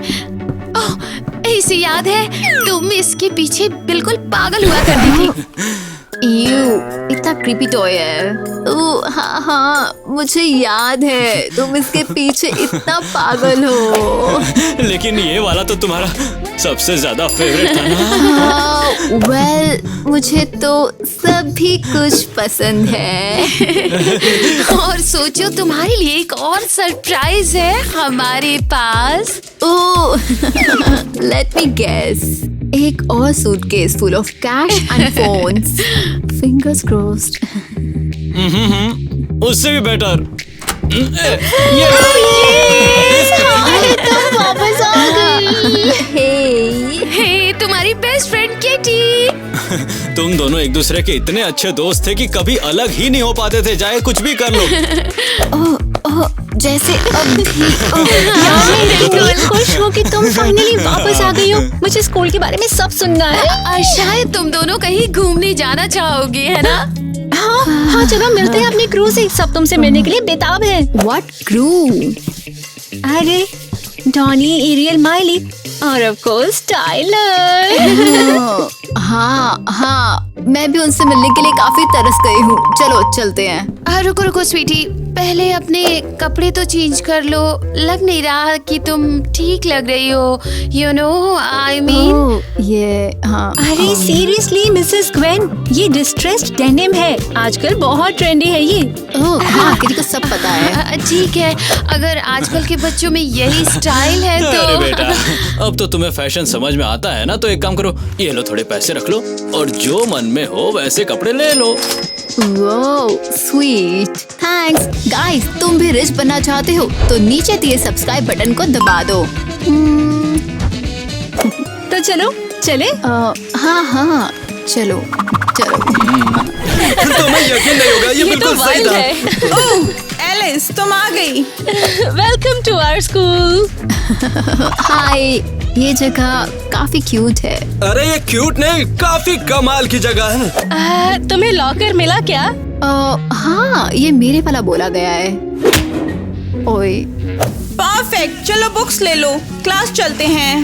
ओह, इसे याद है, तुम इसके पीछे बिल्कुल पागल हुआ करती थी। इतना क्रीपी टॉय है। हाँ, मुझे याद है तुम इसके पीछे इतना पागल हो। लेकिन ये वाला तो तुम्हारा सबसे ज्यादा फेवरेट था ना। वेल, मुझे तो सभी कुछ पसंद है। और सोचो तुम्हारे लिए एक और सरप्राइज है हमारे पास। लेट मी गेस, एक और suitcase full of cash and phones. Fingers crossed. उससे भी बेटर। वापस आ गई। हे, तुम्हारी बेस्ट फ्रेंड केटी। तुम दोनों एक दूसरे के इतने अच्छे दोस्त थे कि कभी अलग ही नहीं हो पाते थे, चाहे कुछ भी कर लो। जैसे अब भी खुश हो कि तुम फाइनली वापस आ गई हो। मुझे स्कूल के बारे में सब सुनना है। शायद तुम दोनों कहीं घूमने जाना चाहोगे, है ना? हाँ, चलो मिलते हैं अपनी क्रू से। सब तुमसे मिलने के लिए बेताब है। What crew? अरे डॉनी, एरियल, माइली और ऑफ कोर्स टाइलर। हाँ, मैं भी उनसे मिलने के लिए काफी तरस गई हूँ। चलो चलते हैं। रुको स्वीटी, पहले अपने कपड़े तो चेंज कर लो। लग नहीं रहा कि तुम ठीक लग रही हो। You know I mean. ये हाँ। अरे सीरियसली मिसेस ग्वेन, ये डिस्ट्रेस्ड डेनिम है, आजकल बहुत ट्रेंडी है ये। हाँ, किसी को सब पता है। ठीक है, अगर आजकल के बच्चों में यही स्टाइल है तो। अरे बेटा, अब तो तुम्हें फैशन समझ में आता है ना, तो एक काम करो, ये लो थोड़े पैसे रख लो और जो मन में हो वैसे कपड़े ले लो। Sweet, thanks. गाइस, तुम भी रिच बनना चाहते हो तो नीचे दिए सब्सक्राइब बटन को दबा दो। तो चलो चले। हाँ, चलो। तुम्हें यकीन नहीं होगा, ये बिल्कुल सही था। ओह एलिस, तुम आ गई। Welcome to our school. Hi, ये जगह काफी क्यूट है। अरे ये क्यूट नहीं, काफी कमाल की जगह है। तुम्हें लॉकर मिला क्या? हाँ, ये मेरे वाला बोला गया है। ओए, परफेक्ट, चलो बुक्स ले लो, क्लास चलते हैं।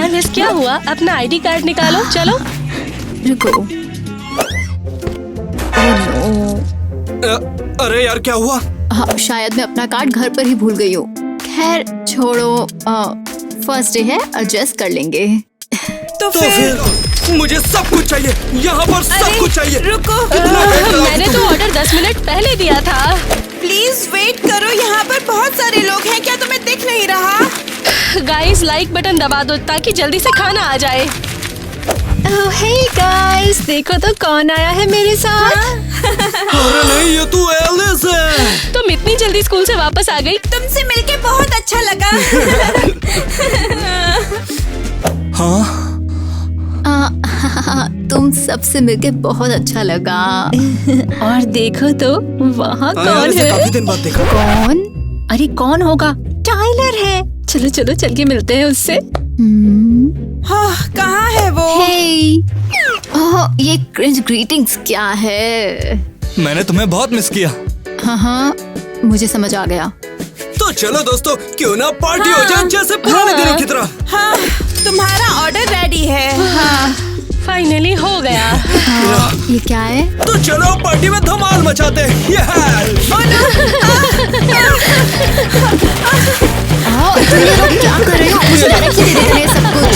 एलिस, क्या हुआ? अपना आईडी कार्ड निकालो, चलो। रुको। अरे यार क्या हुआ? हाँ, शायद मैं अपना कार्ड घर पर ही भूल गई हूँ। खैर छोड़ो, फर्स्ट डे है, एडजस्ट कर लेंगे। तो फिर मुझे सब कुछ चाहिए, यहाँ पर सब कुछ चाहिए। रुको, मैंने तो ऑर्डर 10 मिनट पहले दिया था। प्लीज वेट करो, यहाँ पर बहुत सारे लोग हैं, क्या तुम्हें दिख नहीं रहा? गाइस, लाइक बटन दबा दो ताकि जल्दी से खाना आ जाए। हे गाइस, देखो तो कौन आया है मेरे साथ। अरे नहीं, ये तू एलिस है। तुम इतनी जल्दी स्कूल से वापस आ गई। तुमसे मिलके बहुत अच्छा लगा। हाँ? तुम सबसे मिलके बहुत अच्छा लगा। और देखो तो वहाँ कौन है? काफी दिन बाद देखा। कौन? अरे कौन होगा? टाइलर है। चलो चलो चल के मिलते हैं उससे। हाँ, कहाँ है वो? हे, ओह, ये क्रिंज ग्रीटिंग्स क्या है? मैंने तुम्हें बहुत मिस किया। हाँ, मुझे समझ आ गया। तो चलो दोस्तों, क्यों ना पार्टी हो जाए जैसे पुराने दिनों की तरह। हाँ, तुम्हारा ऑर्डर रेडी है। हाँ, फाइनली हो गया। ये क्या है? तो चलो पार्टी में धमाल मचाते हैं। तुम लोग क्या कर रहे हो? मुझे डायरेक्शन दे रहे हैं सब कुछ।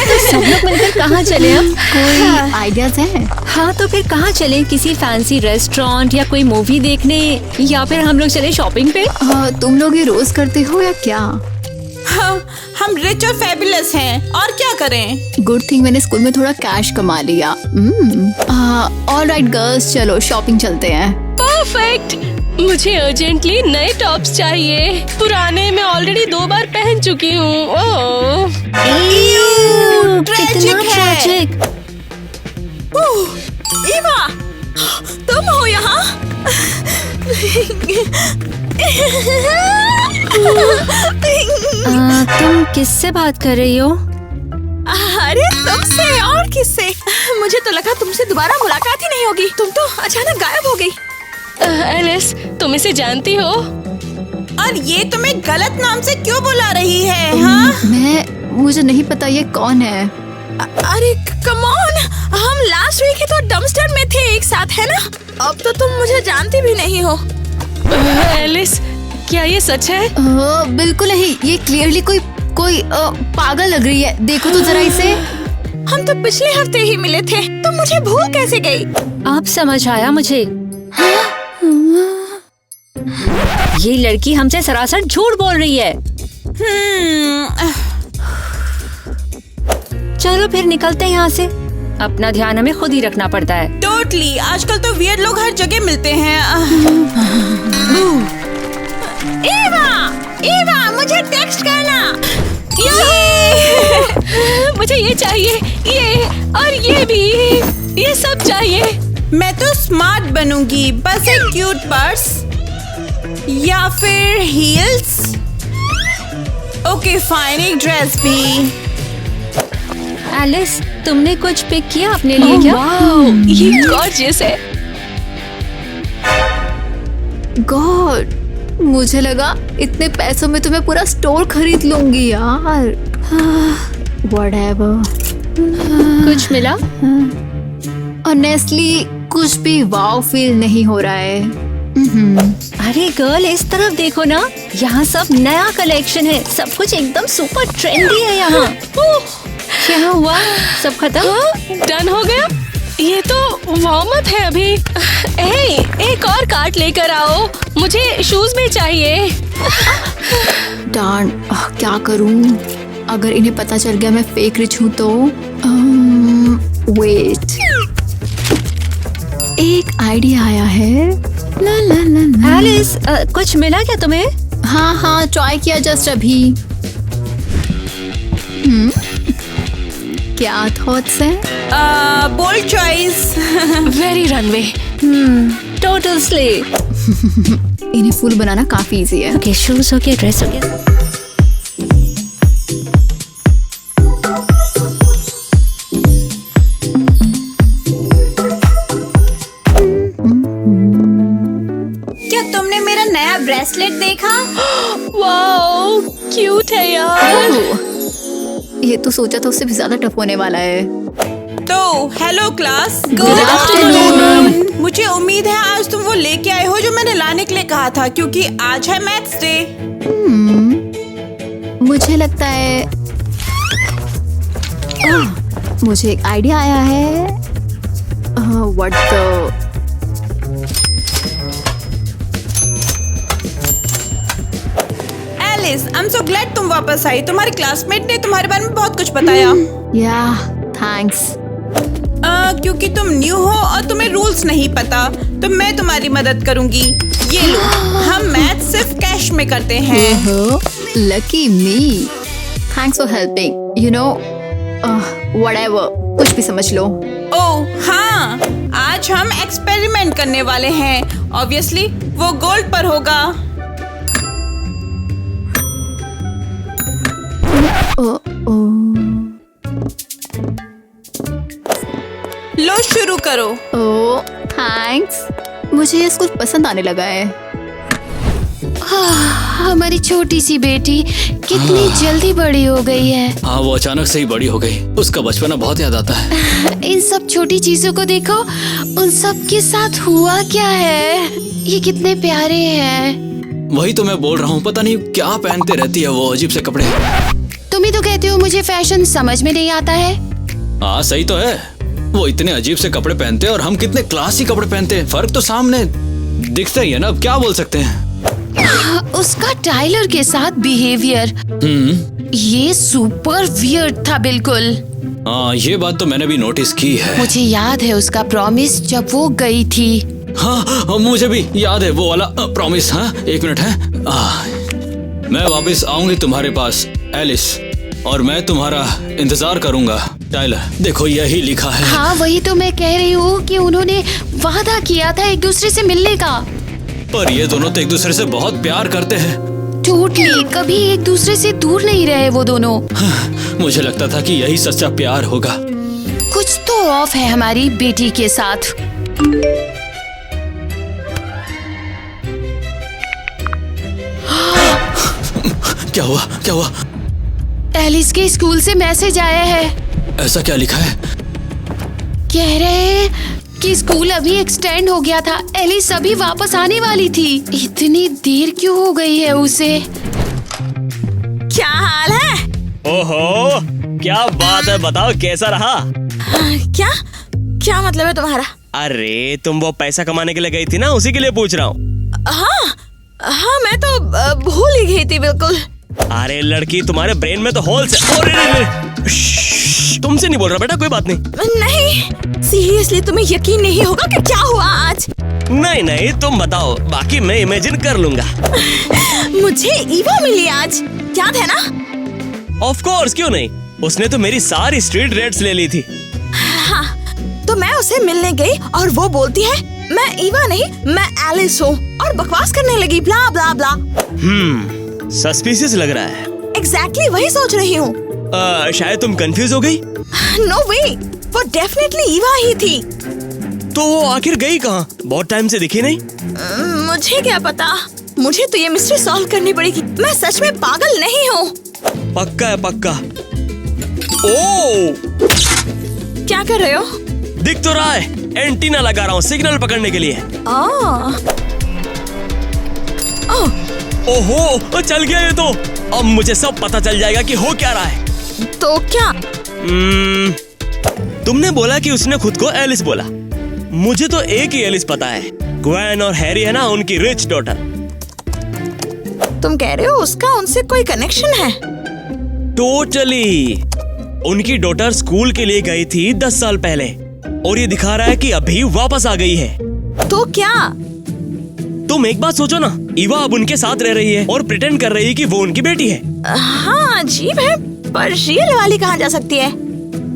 तो सब लोग मिलकर कहाँ चले अब? कोई आइडियाज हैं? हाँ, तो फिर कहाँ चले? किसी फैंसी रेस्टोरेंट या कोई मूवी देखने, या फिर हम लोग चले शॉपिंग पे? तुम लोग ये रोज करते हो या क्या? हम रिच और फैबुलस हैं, और क्या करें? गुड थिंग मैंने स्कूल में थोड़ा कैश कमा लिया। ऑलराइट गर्ल्स, चलो शॉपिंग चलते हैं। परफेक्ट। मुझे अर्जेंटली नए टॉप्स चाहिए, पुराने मैं ऑलरेडी 2 बार पहन चुकी हूँ। ओह, ट्रैजिक है। ईवा, तुम हो यहाँ? तुम किससे बात कर रही हो? अरे तुमसे, और किससे? मुझे तो लगा तुमसे दोबारा मुलाकात ही नहीं होगी, तुम तो अचानक गायब हो गई। एलिस, तुम इसे जानती हो? और ये तुम्हें गलत नाम से क्यों बुला रही है? हाँ? मुझे नहीं पता ये कौन है। अरे कम ऑन, हम लास्ट वीक ही तो डम्पस्टर में थे एक साथ, है ना? अब तो तुम मुझे जानती भी नहीं हो। एलिस, क्या ये सच है? बिल्कुल नहीं, ये क्लियरली कोई पागल लग रही है। देखो तो जरा इसे। हम तो पिछले हफ्ते ही मिले थे, तुम मुझे भूल कैसे गई? अब समझ आया मुझे। ये लड़की हमसे सरासर झूठ बोल रही है। चलो फिर निकलते हैं यहाँ से। अपना ध्यान हमें खुद ही रखना पड़ता है। टोटली, आजकल तो वियर्ड लोग हर जगह मिलते हैं। ईवा, मुझे टेक्स्ट करना। मुझे ये चाहिए, ये और ये भी, ये सब चाहिए। मैं तो स्मार्ट बनूंगी, बस एक क्यूट पर्स या फिर हील्स। ओके फाइन, एक ड्रेस भी। एलिस, तुमने कुछ पिक किया अपने लिए क्या? वाओ, ये गॉर्जियस है। गॉड, मुझे लगा इतने पैसों में तो मैं पूरा स्टोर खरीद लूंगी यार। Whatever. कुछ मिला? ऑनेस्टली कुछ भी वाव फील नहीं हो रहा है। अरे गर्ल, इस तरफ देखो ना, यहाँ सब नया कलेक्शन है, सब कुछ एकदम सुपर ट्रेंडी है यहाँ। क्या हुआ? सब खत्म? डन हो गया? ये तो वार्म अप है अभी। एक और कार्ट लेकर आओ, मुझे शूज भी चाहिए। डार्न, क्या करूं? अगर इन्हें पता चल गया मैं फेक रिच हूँ तो वेट, एक आइडिया आया है। ला ला ला ला। एलिस, कुछ मिला क्या तुम्हें? हाँ, ट्राई किया जस्ट अभी। क्या थॉट्स हैं? Bold choice. Very runway. Total slay. इन्हें फूल बनाना काफी इजी है। ओके, शूज हो गया, ड्रेस हो गया। क्या तुमने मेरा नया ब्रेसलेट देखा? वाओ, क्यूट है यार। ये तो सोचा था उससे भी ज्यादा टफ होने वाला है। तो हेलो क्लास। Good afternoon. मुझे उम्मीद है आज तुम वो लेके आए हो जो मैंने लाने के लिए कहा था, क्योंकि आज है मैथ्स डे। मुझे लगता है मुझे एक आइडिया आया है। What the Alice, I am so glad तुम वापस आई। तुम्हारे क्लासमेट ने तुम्हारे बारे में बहुत कुछ बताया। या थैंक्स। क्योंकि तुम न्यू हो और तुम्हें रूल्स नहीं पता, तो मैं तुम्हारी मदद करूंगी। ये लो, हम मैथ सिर्फ कैश में करते हैं। Lucky me. Thanks for helping. You know whatever, कुछ भी समझ लो। ओह हाँ, आज हम एक्सपेरिमेंट करने वाले हैं। ऑब्वियसली वो गोल्ड पर होगा। लो शुरू करो। ओह थैंक्स, मुझे ये स्कूल पसंद आने लगा है। हमारी छोटी सी बेटी कितनी जल्दी बड़ी हो गई है। हाँ, वो अचानक से ही बड़ी हो गई। उसका बचपना बहुत याद आता है। इन सब छोटी चीजों को देखो, उन सब के साथ हुआ क्या है। ये कितने प्यारे हैं। वही तो मैं बोल रहा हूँ, पता नहीं क्या पहनते रहती है वो अजीब से कपड़े। तुम ही तो कहते हो मुझे फैशन समझ में नहीं आता है। हाँ सही तो है, वो इतने अजीब से कपड़े पहनते हैं और हम कितने क्लासी कपड़े पहनते हैं। फर्क तो सामने दिखता ही है ना। अब क्या बोल सकते हैं। उसका टाइलर के साथ बिहेवियर, ये सुपर वियर्ड था बिल्कुल। हाँ, ये बात तो मैंने भी नोटिस की है। मुझे याद है उसका प्रॉमिस जब वो गई थी। हाँ, मुझे भी याद है वो वाला प्रॉमिस। हाँ, एक मिनट है। मैं वापस आऊंगी तुम्हारे पास एलिस, और मैं तुम्हारा इंतजार करूंगा। टाइलर, देखो यही लिखा है। हाँ, वही तो मैं कह रही हूँ कि उन्होंने वादा किया था एक दूसरे से मिलने का। पर ये दोनों तो एक दूसरे से बहुत प्यार करते हैं। टोटली, कभी एक दूसरे से दूर नहीं रहे वो दोनों। मुझे लगता था कि यही सच्चा प्यार होगा। कुछ तो ऑफ है हमारी बेटी के साथ। क्या हुआ, क्या हुआ? एलिस के स्कूल से मैसेज आया है। ऐसा क्या लिखा है? कह रहे हैं कि स्कूल अभी एक्सटेंड हो गया था। एलिस अभी वापस आने वाली थी। इतनी देर क्यों हो गई है उसे? क्या हाल है? ओहो, क्या बात है, बताओ कैसा रहा? क्या क्या मतलब है तुम्हारा? अरे तुम वो पैसा कमाने के लिए गई थी ना, उसी के लिए पूछ रहा हूँ। हाँ, मैं तो भूल ही गई थी बिल्कुल। अरे लड़की, तुम्हारे ब्रेन में तो होल्स है। तुमसे नहीं बोल रहा बेटा, कोई बात नहीं। नहीं, सीरियसली तुम्हें यकीन नहीं होगा कि क्या हुआ आज। नहीं नहीं, तुम बताओ, बाकी मैं इमेजिन कर लूंगा। मुझे ईवा मिली आज, याद है ना? ऑफ कोर्स, क्यों नहीं। उसने तो मेरी सारी स्ट्रीट रेट्स ले ली थी। हाँ, तो मैं उसे मिलने गई और वो बोलती है मैं ईवा नहीं, मैं एलिस हूँ, और बकवास करने लगी ब्ला ब्ला ब्ला। सस्पिशियस लग रहा है। एग्जैक्टली वही सोच रही हूँ। शायद तुम कंफ्यूज हो गई। नो वे, वो डेफिनेटली ईवा ही थी। तो वो आखिर गई कहाँ? बहुत टाइम से दिखी नहीं। मुझे क्या पता, मुझे तो ये मिस्ट्री सॉल्व करनी पड़ेगी। मैं सच में पागल नहीं हूँ। पक्का है, पक्का। ओ, क्या कर रहे हो? दिख तो रहा है, एंटीना लगा रहा हूँ सिग्नल पकड़ने के लिए। ओहो, चल गया ये तो। अब मुझे सब पता चल जाएगा कि हो क्या रहा है। तो क्या? तुमने बोला कि उसने खुद को एलिस बोला। मुझे तो एक ही एलिस पता है, ग्वेन और हैरी है ना, उनकी रिच डॉटर। तुम कह रहे हो उसका उनसे कोई कनेक्शन है? टोटली। उनकी डॉटर स्कूल के लिए गई थी 10 साल पहले, और ये दिखा रहा है कि अभी वापस आ गई है। तो क्या? तुम एक बात सोचो ना, ईवा अब उनके साथ रह रही है और प्रिटेंड कर रही है कि वो उनकी बेटी है। हाँ, अजीब है, पर रियल वाली कहाँ जा सकती है?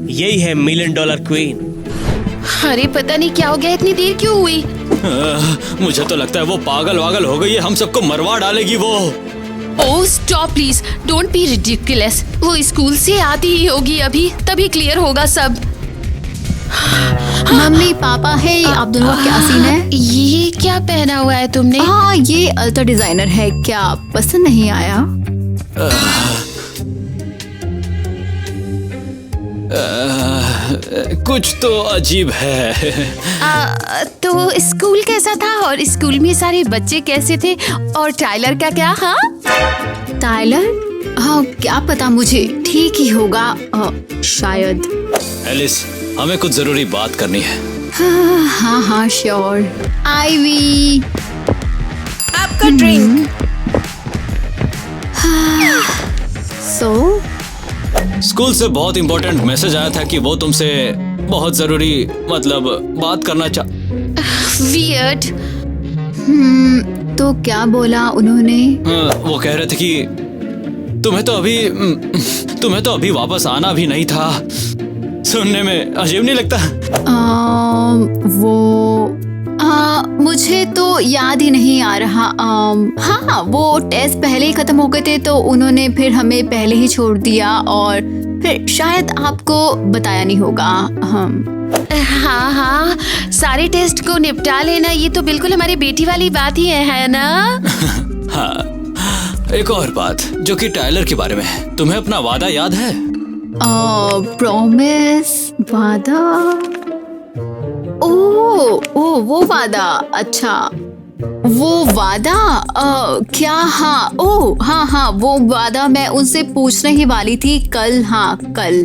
यही है $1 मिलियन क्वीन। अरे पता नहीं क्या हो गया, इतनी देर क्यों हुई? मुझे तो लगता है वो पागल वागल हो गई है, हम सबको मरवा डालेगी वो। Oh stop please, don't be ridiculous. वो स्कूल से आती ही होगी अभी, तभी क्लियर होगा सब। मम्मी पापा है, आप दोनों का क्या सीन है? ये क्या पहना हुआ है तुमने? हाँ ये अल्ट्रा डिजाइनर है, क्या पसंद नहीं आया? कुछ तो अजीब है। तो स्कूल कैसा था और स्कूल में सारे बच्चे कैसे थे? और टाइलर का क्या? हाँ टाइलर? हाँ क्या पता, मुझे ठीक ही होगा शायद। एलिस, हमें कुछ जरूरी बात करनी है। हाँ श्योर। आईवी, आपका ड्रिंक। सो स्कूल से बहुत इम्पोर्टेंट मैसेज आया था कि वो तुमसे बहुत जरूरी मतलब बात करना वियर्ड। तो क्या बोला उन्होंने? वो कह रहे थे कि तुम्हें तो अभी वापस आना भी नहीं था। सुनने में अजीब नहीं लगता? मुझे तो याद ही नहीं आ रहा। हाँ वो टेस्ट पहले ही खत्म हो गए थे तो उन्होंने फिर हमें पहले ही छोड़ दिया और फिर शायद आपको बताया नहीं होगा। हाँ सारे टेस्ट को निपटा लेना, ये तो बिल्कुल हमारी बेटी वाली बात ही है ना? हाँ, एक और बात जो कि टाइलर के बारे में है। तुम्हें अपना वादा याद है? प्रॉमिस, वादा? ओ वो वादा, अच्छा वो वादा। क्या? हाँ वो वादा मैं उनसे पूछने ही वाली थी कल। हाँ कल।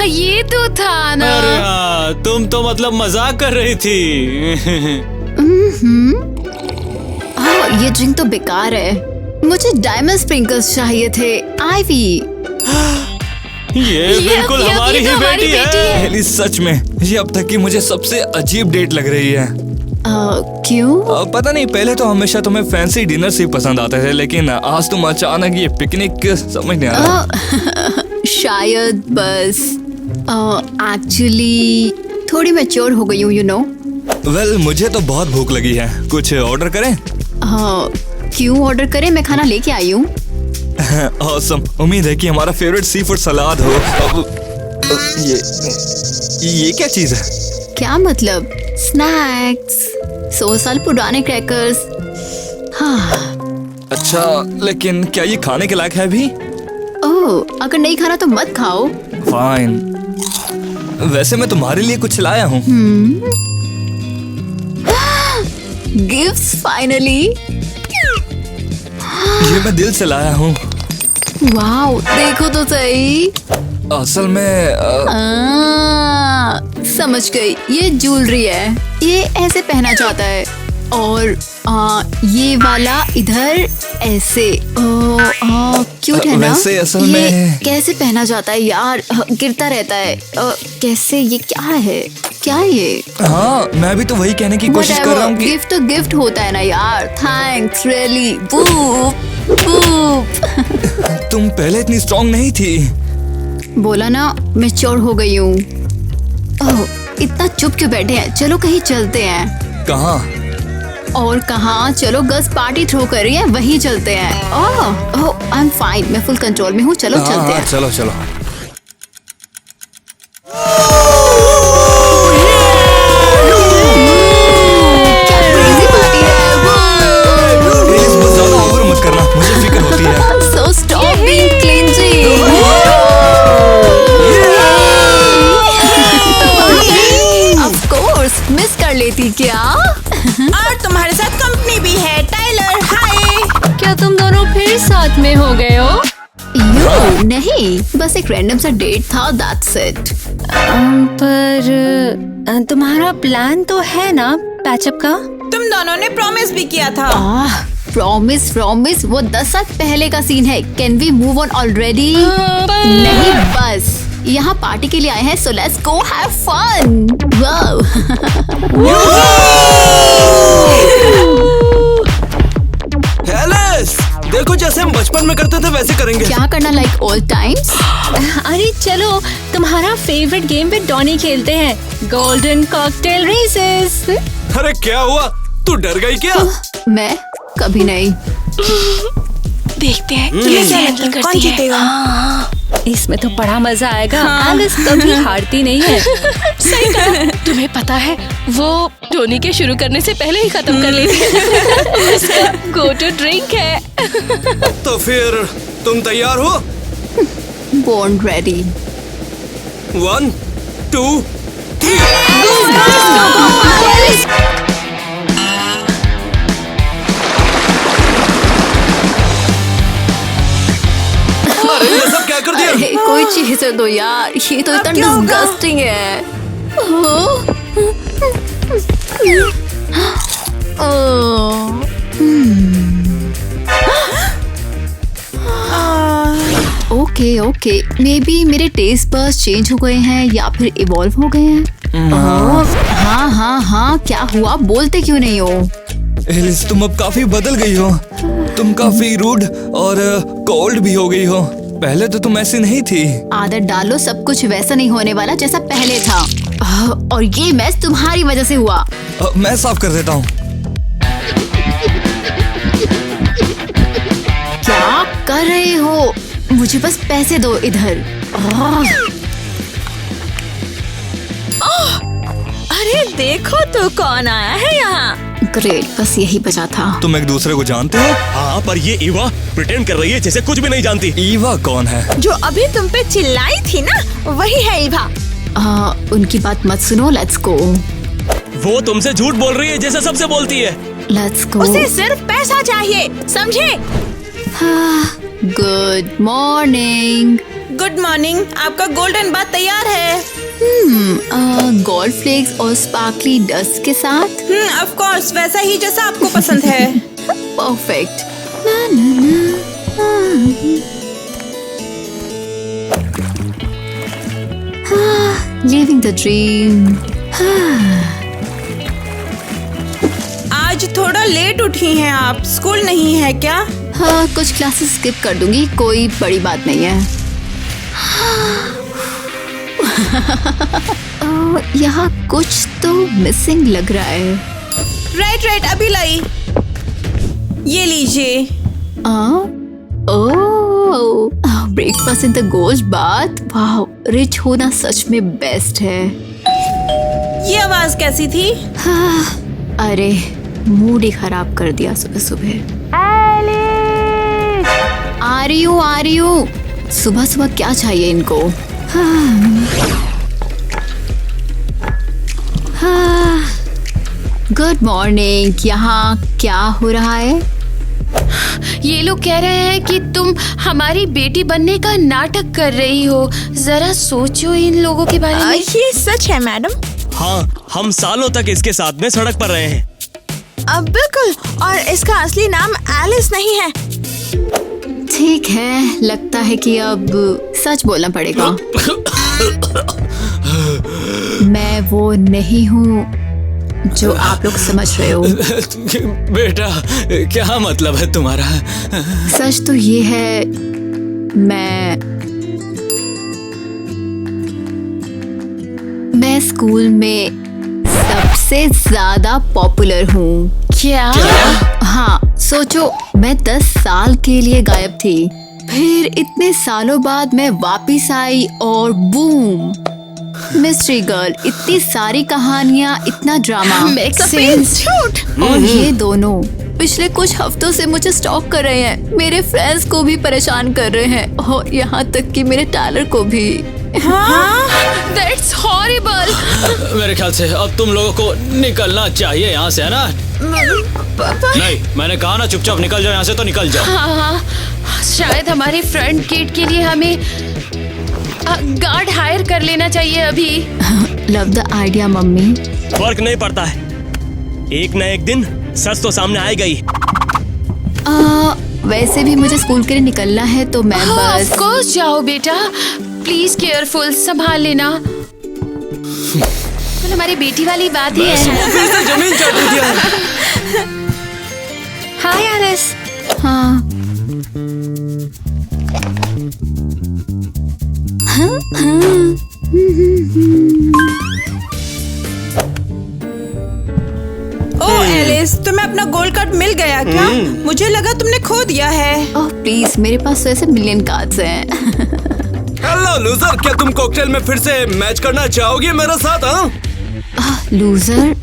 ये तो था ना। अरे हाँ, तुम तो मतलब मजाक कर रही थी। ये ड्रिंक तो बेकार है, मुझे डायमंड स्प्रिंकल्स चाहिए थे। आईवी, ये बिल्कुल हमारी ही बेटी है। एलिस सच में ये अब तक की मुझे सबसे अजीब डेट लग रही है। क्यों? पता नहीं, पहले तो हमेशा तुम्हें फैंसी डिनर से पसंद आते थे, लेकिन आज तुम अचानक ये पिकनिक समझ नहीं आ रहा। शायद बस एक्चुअली थोड़ी मैच्योर हो गई हूँ, यू नो। वेल मुझे तो बहुत भूख लगी है, कुछ ऑर्डर करें? क्यों ऑर्डर करें, मैं खाना लेके आई हूँ। ऑसम, उम्मीद है कि हमारा फेवरेट सी फूड सलाद हो। ये क्या चीज है? क्या मतलब? स्नैक्स, 100 साल पुराने क्रैकर्स। अच्छा, लेकिन क्या ये खाने के लायक है भी? ओह, अगर नहीं खाना तो मत खाओ। फाइन, वैसे मैं तुम्हारे लिए कुछ लाया हूँ। Gifts finally. ये मैं दिल से लाया हूँ। वाओ, देखो तो सही। असल में समझ गई, ये ज्वेलरी है, ये ऐसे पहना जाता है और ये वाला इधर ऐसे। क्यूट है ना? वैसे असल ये में कैसे पहना जाता है यार, गिरता रहता है। कैसे, ये क्या है? क्या ये? हाँ मैं भी तो वही कहने की कोशिश कर रहा हूँ कि गिफ्ट तो गिफ्ट होता है ना यार। Thanks really. Boop boop. तुम पहले इतनी स्ट्रॉन्ग नहीं थी। बोला ना, मैच्योर हो गई हूँ। ओह, इतना चुप क्यों बैठे हैं? चलो कहीं चलते हैं। कहाँ? और कहाँ? चलो गर्ल्स पार्टी थ्रो कर रही है, वहीं चलते हैं। ओह आई एम फाइन, मैं फुल कंट्रोल में हूँ। चलो चलते हैं। चलो चलो। मिस कर लेती क्या? और तुम्हारे साथ कंपनी भी है, टाइलर। हाय, क्या तुम दोनों फिर साथ में हो गए हो? नहीं, बस एक रैंडम सा डेट था, दैट्स इट। पर तुम्हारा प्लान तो है ना पैचअप का? तुम दोनों ने प्रॉमिस भी किया था। प्रॉमिस वो 10 साल पहले का सीन है। Can we move on already? नहीं, बस यहाँ पार्टी के लिए आए हैं, so let's go have fun. Wow. Alice, देखो जैसे हम बचपन में करते थे वैसे करेंगे। क्या करना, लाइक ओल्ड टाइम्स? अरे चलो, तुम्हारा फेवरेट गेम विद डॉनी खेलते हैं, गोल्डन कॉकटेल रेसेस। अरे क्या हुआ, तू डर गई क्या? मैं कभी नहीं। देखते हैं कौन जीतेगा? इसमें तो बड़ा मजा आएगा। एलिस कभी हारती नहीं है। सही कहा। तुम्हें पता है वो टोनी के शुरू करने से पहले ही खत्म कर लेती है। उसका गो टू ड्रिंक है। तो फिर तुम तैयार हो? Born ready. 1 2 3 अरे ये सब क्या कर दिया? अरे कोई चीज दो यार, ये तो इतना डिस्गस्टिंग है। ओके, मे बी मेरे टेस्ट बड्स चेंज हो गए हैं या फिर इवॉल्व हो गए हैं। हाँ, क्या हुआ, बोलते क्यों नहीं हो? एलिस, तुम अब काफी बदल गई हो। तुम काफी रूड और कोल्ड भी हो गई हो। पहले तो तुम ऐसी नहीं थी। आदत डालो, सब कुछ वैसा नहीं होने वाला जैसा पहले था। और ये मैच तुम्हारी वजह से हुआ। मैं साफ कर देता हूँ। क्या कर रहे हो? मुझे बस पैसे दो इधर। अरे देखो तो कौन आया है यहाँ। ग्रेट, बस यही बचा था। तुम एक दूसरे को जानते हो? हाँ, पर ये ईवा प्रिटेंड कर रही है जैसे कुछ भी नहीं जानती। ईवा कौन है? जो अभी तुम पे चिल्लाई थी ना, वही है ईवा। उनकी बात मत सुनो, लेट्स गो। वो तुमसे झूठ बोल रही है जैसे सबसे बोलती है। Let's go. उसे सिर्फ पैसा चाहिए, समझे? Good morning. गुड मॉर्निंग, आपका गोल्डन बाथ तैयार है। गोल्ड फ्लेक्स और स्पार्कली डस्ट के साथ। ऑफ कोर्स, वैसा ही जैसा आपको पसंद है। परफेक्ट। Living the dream. आज थोड़ा लेट उठी हैं आप, स्कूल नहीं है क्या? हाँ, कुछ क्लासेस स्किप कर दूंगी, कोई बड़ी बात नहीं है। यहाँ कुछ तो मिसिंग लग रहा है। राइट, अभी लाई। ये लीजिए। Breakfast in the gold bath. वाह, रिच होना सच में बेस्ट है। ये आवाज कैसी थी? अरे मूड ही खराब कर दिया सुबह सुबह। आ रही हूँ। सुबह सुबह क्या चाहिए इनको? Good morning. यहाँ क्या हो रहा है? ये लोग कह रहे हैं कि तुम हमारी बेटी बनने का नाटक कर रही हो। जरा सोचो इन लोगों के बारे में। ये सच है मैडम। हाँ, हम सालों तक इसके साथ में सड़क पर रहे हैं। अब बिल्कुल, और इसका असली नाम एलिस नहीं है। ठीक है, लगता है कि अब सच बोलना पड़ेगा। मैं वो नहीं हूँ जो आप लोग समझ रहे हो। बेटा, क्या मतलब है तुम्हारा? सच तो ये है, मैं स्कूल में सबसे ज्यादा पॉपुलर हूँ। क्या? हाँ, सोचो, मैं 10 साल के लिए गायब थी, फिर इतने सालों बाद मैं वापिस आई और बूम, मिस्ट्री गर्ल, इतनी सारी कहानियाँ, इतना ड्रामा। और ये दोनों पिछले कुछ हफ्तों से मुझे स्टॉक कर रहे हैं, मेरे फ्रेंड्स को भी परेशान कर रहे हैं और यहाँ तक कि मेरे टाइलर को भी। That's horrible. मेरे ख्याल से अब तुम लोगों को निकलना चाहिए यहाँ से, है ना? नहीं, मैंने कहा ना, चुपचाप निकल जाओ यहाँ से, तो निकल जाओ। हाँ, शायद हमारे फ्रंट गेट के लिए हमें गार्ड हायर कर लेना चाहिए अभी। Love the idea mummy. फर्क नहीं पड़ता है, एक न एक दिन सच तो सामने आएगा ही। वैसे भी मुझे स्कूल के लिए निकलना है, तो मैं बस। ऑफ कोर्स जाओ बेटा, प्लीज केयरफुल, संभाल लेना। तो हमारी बेटी वाली बात ही है। जमीन चाट दिया। हाय एलिस। हाँ, अपना गोल्ड कार्ड मिल गया क्या? मुझे लगा तुमने खो दिया है। ओह प्लीज, मेरे पास तो ऐसे मिलियन कार्ड्स हैं। हेलो लूजर, क्या तुम कॉकटेल में फिर से मैच करना चाहोगे मेरे साथ? लूजर।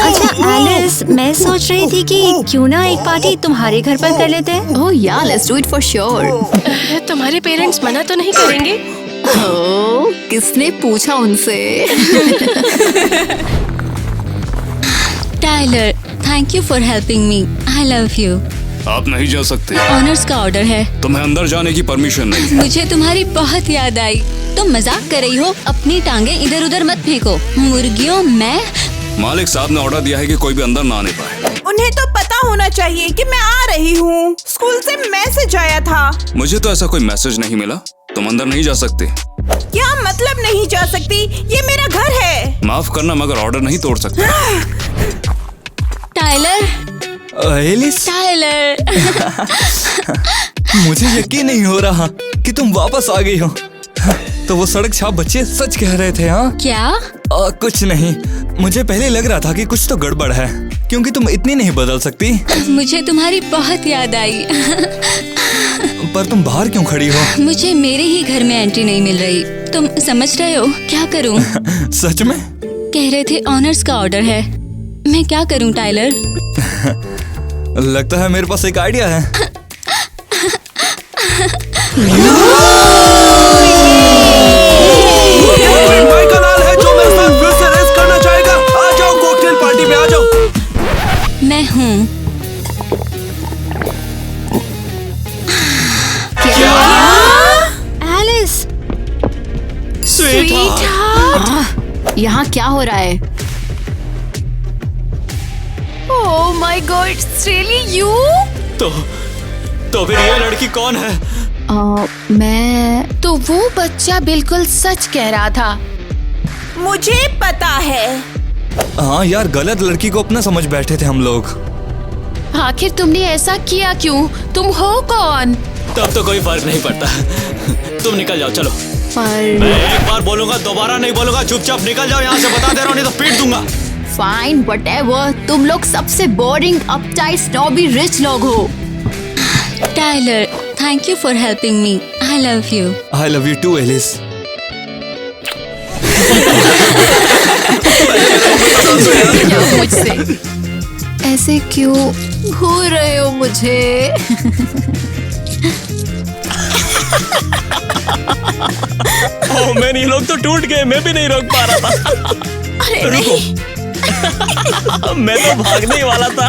अच्छा एलिस, मैं सोच रही थी कि क्यों ना एक पार्टी तुम्हारे घर पर कर लेते हैं। Oh yeah, let's do it for sure. तुम्हारे पेरेंट्स मना तो नहीं करेंगे? ओह, किसने पूछा उनसे? Tyler, thank you for helping me. I love you. आप नहीं जा सकते। ऑनर्स का ऑर्डर है। तुम्हें अंदर जाने की परमिशन नहीं। मुझे तुम्हारी बहुत याद आई। तुम मजाक कर रही हो? अपनी टांगे इधर उधर मत फेंको। मुर्गियों, मैं मालिक साहब ने ऑर्डर दिया है कि कोई भी अंदर ना आने पाए। उन्हें तो पता होना चाहिए कि मैं आ रही हूँ। स्कूल से मैसेज आया था। मुझे तो ऐसा कोई मैसेज नहीं मिला। तुम अंदर नहीं जा सकते। क्या मतलब नहीं जा सकती? ये मेरा घर है। माफ करना, मगर ऑर्डर नहीं तोड़ सकते। टाइलर। Alice, Tyler. मुझे यकीन नहीं हो रहा कि तुम वापस आ गई हो। तो वो सड़क छाप बच्चे सच कह रहे थे। हाँ क्या? कुछ नहीं, मुझे पहले लग रहा था कि कुछ तो गड़बड़ है, क्योंकि तुम इतनी नहीं बदल सकती। मुझे तुम्हारी बहुत याद आई। पर तुम बाहर क्यों खड़ी हो? मुझे मेरे ही घर में एंट्री नहीं मिल रही। तुम समझ रहे हो क्या करूं? सच में? कह रहे थे ऑनर्स का ऑर्डर है। मैं क्या करूं टाइलर? लगता है मेरे पास एक आइडिया है। भाई का लाल है जो मेरे साथ फिर से रेस करना चाहेगा। आ जाओ कॉकटेल पार्टी में, आ जाओ। मैं हूँ। एलिस, स्वीटहार्ट, यहाँ क्या हो रहा है? Oh my God, it's really you? तो फिर ये लड़की कौन है? मैं तो वो बच्चा बिल्कुल सच कह रहा था। मुझे पता है। हाँ यार, गलत लड़की को अपना समझ बैठे थे हम लोग। आखिर तुमने ऐसा किया क्यों? तुम हो कौन? तब तो कोई फर्क नहीं पड़ता। तुम निकल जाओ, चलो। पर मैं एक बार बोलूंगा, दोबारा नहीं बोलूंगा। चुपचाप निकल जाओ यहाँ से, बता दे रहा हूँ, नहीं तो पीट दूंगा। Fine, whatever. तुम लोग सबसे बोरिंग, अपटाइट, स्नॉबी, रिच लोग हो। Tyler, thank you for helping me. I love you. I love you too Alice. मुझसे ऐसे क्यों घूर रहे हो मुझे? ओह मैन, ये लोग तो टूट गए। मैं भी नहीं रोक पा रहा था। रुको। मैं तो भागने ही वाला था।